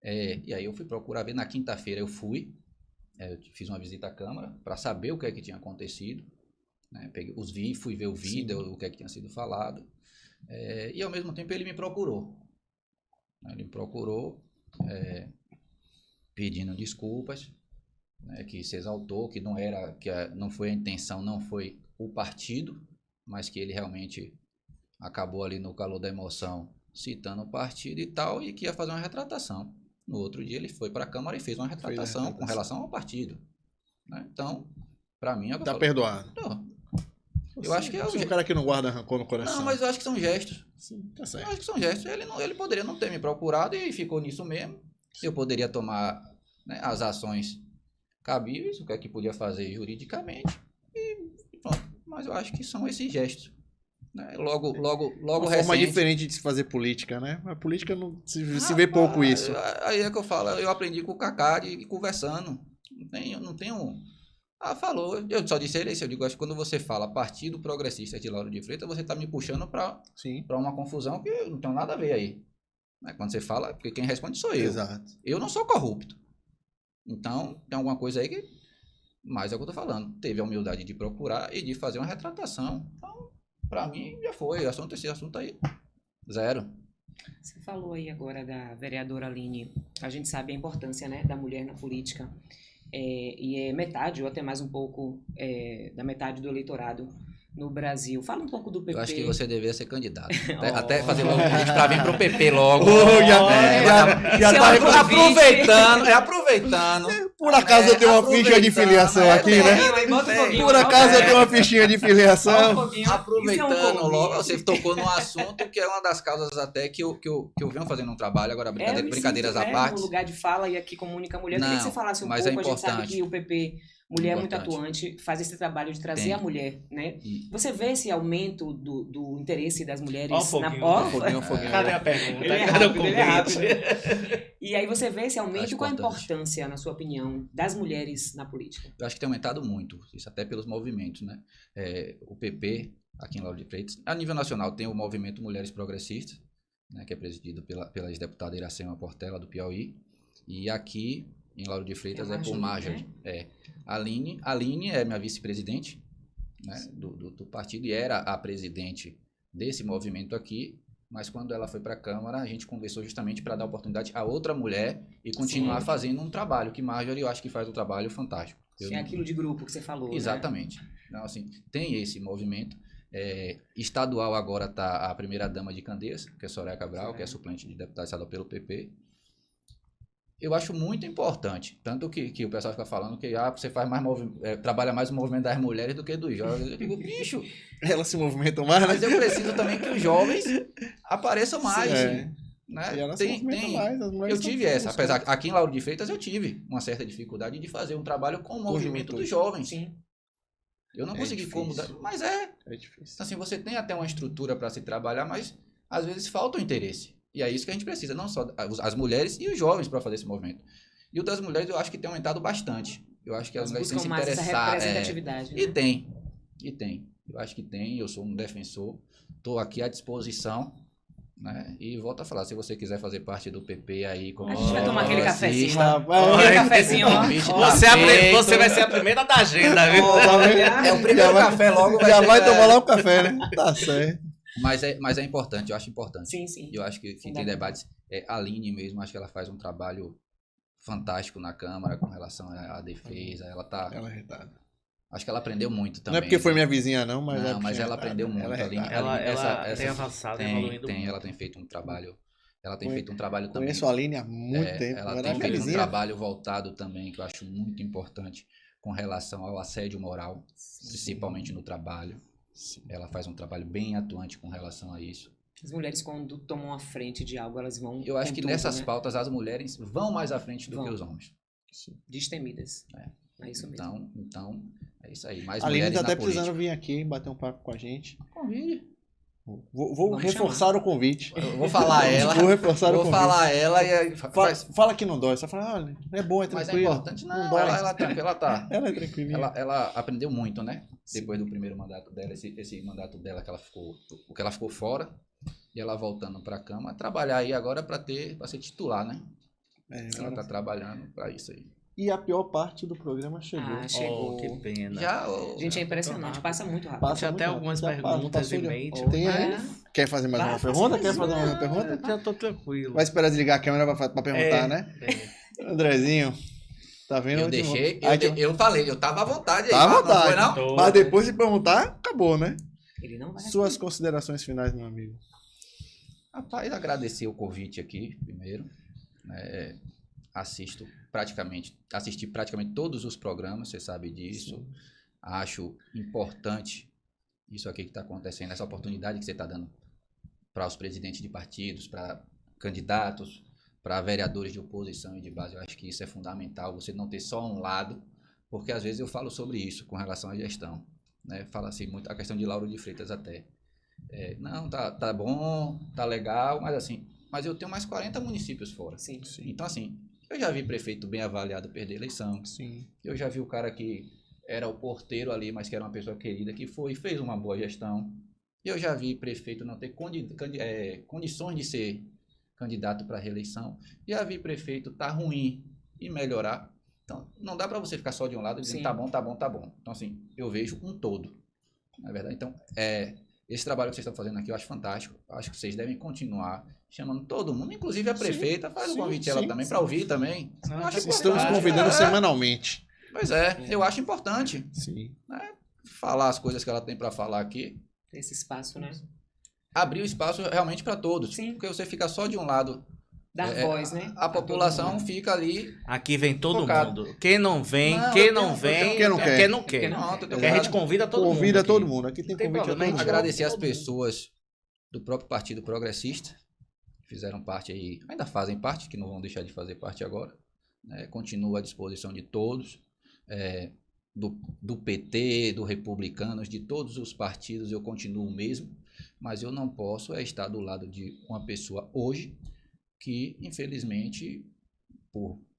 e aí eu fui procurar ver, na quinta-feira eu fui, eu fiz uma visita à Câmara para saber o que é que tinha acontecido, né? Fui ver o vídeo, o que é que tinha sido falado, e ao mesmo tempo ele me procurou. Ele me procurou pedindo desculpas, né, que se exaltou, que não foi a intenção, não foi o partido, mas que ele realmente acabou ali no calor da emoção citando o partido e tal, e que ia fazer uma retratação. No outro dia ele foi para a Câmara e fez uma retratação com relação ao partido, né? Então, para mim... Tá perdoado. Não. Eu acho que um cara que não guarda rancor no coração. Não, mas eu acho que são gestos. Sim, tá certo. Eu acho que são gestos. Ele poderia não ter me procurado e ficou nisso mesmo. Eu poderia tomar, né, as ações cabíveis, o que é que podia fazer juridicamente, e pronto. Mas eu acho que são esses gestos, né? Logo uma recente. forma diferente de se fazer política, né? A política não se vê pouco isso. Aí é que eu falo, eu aprendi com o Kaká conversando. Não tenho... falou. Eu só disse ele isso. Eu digo, acho que quando você fala Partido Progressista de Lauro de Freitas, você está me puxando para uma confusão que não tem nada a ver aí. Né? Quando você fala, porque quem responde sou eu. Exato. Eu não sou corrupto. Então, tem alguma coisa aí que... Mas é o que eu estou falando. Teve a humildade de procurar e de fazer uma retratação. Então, para mim, já foi. Esse assunto aí, zero. Você falou aí agora da vereadora Aline. A gente sabe a importância, né, da mulher na política. e é metade, ou até mais um pouco, da metade do eleitorado no Brasil. Fala um pouco do PP. Eu acho que você deveria ser candidato. Oh. Até fazer logo um convite para vir pro PP logo. Já tá Aproveitando. Por acaso eu tenho uma ficha de filiação aqui, né? Por acaso eu tenho uma fichinha de filiação. Aproveitando logo, você tocou num assunto que é uma das causas até que eu venho fazendo um trabalho, agora brincadeiras à parte. Um lugar de fala e aqui comunica a mulher. Eu queria que você falasse um pouco, a gente sabe que o PP... Mulher muito atuante, faz esse trabalho de trazer a mulher, né? Você vê esse aumento do interesse das mulheres na foguinho. Cadê a pergunta? Ele é rápido. E aí você vê esse aumento e qual a importância, na sua opinião, das mulheres na política? Eu acho que tem aumentado muito, isso até pelos movimentos, né? O PP, aqui em Lauro de Freitas, a nível nacional tem o movimento Mulheres Progressistas, né, que é presidido pela ex-deputada Iracema Portela, do Piauí, e aqui em Lauro de Freitas é por Marjorie. Né? A Aline é minha vice-presidente, né, do partido, e era a presidente desse movimento aqui, mas quando ela foi para a Câmara, a gente conversou justamente para dar oportunidade a outra mulher e continuar fazendo um trabalho, que Marjorie eu acho que faz um trabalho fantástico. É aquilo de grupo que você falou. Exatamente. Né? Então, assim, tem esse movimento. Estadual agora está a primeira-dama de Candeias, que é Soraya Cabral, que é suplente de deputada estadual pelo PP. Eu acho muito importante, tanto que o pessoal fica falando que você faz mais trabalha mais o movimento das mulheres do que dos jovens. Eu digo, bicho, elas se movimentam mais, mas eu preciso também que os jovens apareçam mais. Né? E elas se movimentam mais, as mulheres eu tive essa, apesar que aqui em Lauro de Freitas eu tive uma certa dificuldade de fazer um trabalho com o movimento dos jovens. Sim. Eu não consegui mudar, mas é difícil. Assim, você tem até uma estrutura para se trabalhar, mas às vezes falta o interesse. E é isso que a gente precisa, não só as mulheres e os jovens para fazer esse movimento. E o das mulheres eu acho que tem aumentado bastante. Eu acho que as mulheres têm se interessado. Né? E tem. Eu acho que tem, eu sou um defensor. Estou aqui à disposição. Né? E volto a falar, se você quiser fazer parte do PP aí... A gente vai tomar aquele cafezinho. Aquele cafezinho, Você vai ser a primeira da agenda, viu? O primeiro café logo já vai tomar lá o café, né? Tá certo. Mas é importante, eu acho importante. Sim. Eu acho que tem debates. A Aline mesmo, acho que ela faz um trabalho fantástico na Câmara com relação à defesa. Ela é retada. Acho que ela aprendeu muito também. Não é porque foi minha vizinha, não, mas... Não, mas ela aprendeu muito. Ela tem avançado, evoluindo muito. Ela tem feito um trabalho... Ela tem feito um trabalho também... Conheço a Aline há muito tempo. Ela tem feito um trabalho voltado também, que eu acho muito importante, com relação ao assédio moral, principalmente no trabalho. Sim. Ela faz um trabalho bem atuante com relação a isso. As mulheres, quando tomam a frente de algo, elas vão... Eu acho que nessas pautas as mulheres vão mais à frente do que os homens. Sim. Destemidas. É isso mesmo. Então, é isso aí. Mais a Aline mulheres tá até política. precisando vir aqui bater um papo com a gente. Convide. Vou reforçar o convite. Eu vou falar ela. Vou reforçar o convite. Vou falar ela e... Fala que não dói. Só fala, olha, é bom, é tranquilo. Mas é importante. Não dói. Ela tá. Ela é tranquilinha. Ela aprendeu muito, né? Depois do primeiro mandato dela, esse mandato dela que ela ficou fora. E ela voltando para a Câmara, trabalhar aí agora para ser titular, né? Ela tá trabalhando para isso aí. E a pior parte do programa chegou. Chegou. Que pena. Gente, é impressionante. Passa muito rápido. Tinha até algumas perguntas em mente. Tem aí? Quer fazer mais uma pergunta? Quer fazer mais uma pergunta? Já tô tranquilo. Vai esperar desligar a câmera pra perguntar, né? Andrezinho, tá vendo? Eu falei, eu tava à vontade aí. Tá à vontade. Não foi, não? Mas depois de perguntar, acabou, né? Ele não vai. Suas considerações finais, meu amigo. Rapaz, agradecer o convite aqui, primeiro. Assisti praticamente todos os programas, você sabe disso. Sim. Acho importante isso aqui que está acontecendo, essa oportunidade que você está dando para os presidentes de partidos, para candidatos, para vereadores de oposição e de base. Eu acho que isso é fundamental, você não ter só um lado, porque às vezes eu falo sobre isso com relação à gestão. Né? Fala assim, muito a questão de Lauro de Freitas até. Não, tá bom, tá legal, mas eu tenho mais 40 municípios fora. Sim. Então, assim, eu já vi prefeito bem avaliado perder eleição. Sim. Eu já vi o cara que era o porteiro ali, mas que era uma pessoa querida, que fez uma boa gestão. Eu já vi prefeito não ter condições de ser candidato para reeleição. Já vi prefeito estar ruim e melhorar. Então, não dá para você ficar só de um lado dizendo tá bom. Então, assim, eu vejo um todo. Na verdade, então, esse trabalho que vocês estão fazendo aqui eu acho fantástico. Acho que vocês devem continuar chamando todo mundo, inclusive a prefeita, faz o convite ela também para ouvir também. Estamos convidando semanalmente. Pois é, eu acho importante Sim. falar as coisas que ela tem para falar aqui. Esse espaço, né? Abrir o espaço realmente para todos. Sim. Porque você fica só de um lado. Dar voz, né? A população fica ali. Aqui vem todo Focado. mundo. Quem não vem, Não, quem eu não tenho- vem, quem não quer. quem não quer. Quem não Pronto, eu tenho Porque a gente claro. convida todo mundo. Convida aqui. todo mundo. Aqui tem Tem convite a problema, todo mundo. Agradecer as todo mundo. pessoas do próprio Partido Progressista, que fizeram parte aí, ainda fazem parte, que não vão deixar de fazer parte agora. Né? Continuo à disposição de todos, do PT, do Republicanos, de todos os partidos, eu continuo o mesmo, mas eu não posso estar do lado de uma pessoa hoje que, infelizmente,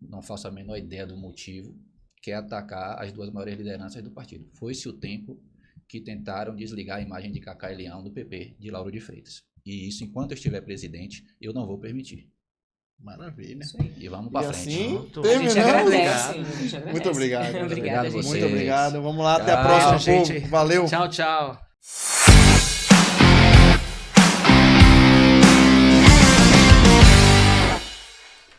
não faço a menor ideia do motivo, quer atacar as duas maiores lideranças do partido. Foi-se o tempo que tentaram desligar a imagem de Cacá e Leão do PP, de Lauro de Freitas. E isso, enquanto eu estiver presidente, eu não vou permitir. Maravilha. Isso aí. E vamos E para frente. assim, Pronto. A gente terminamos. agradece. A gente agradece. Muito obrigado. Obrigada, Obrigado a gente. vocês. Muito obrigado. Vamos lá, até a Tchau, próxima, gente. povo. Valeu. Tchau, tchau.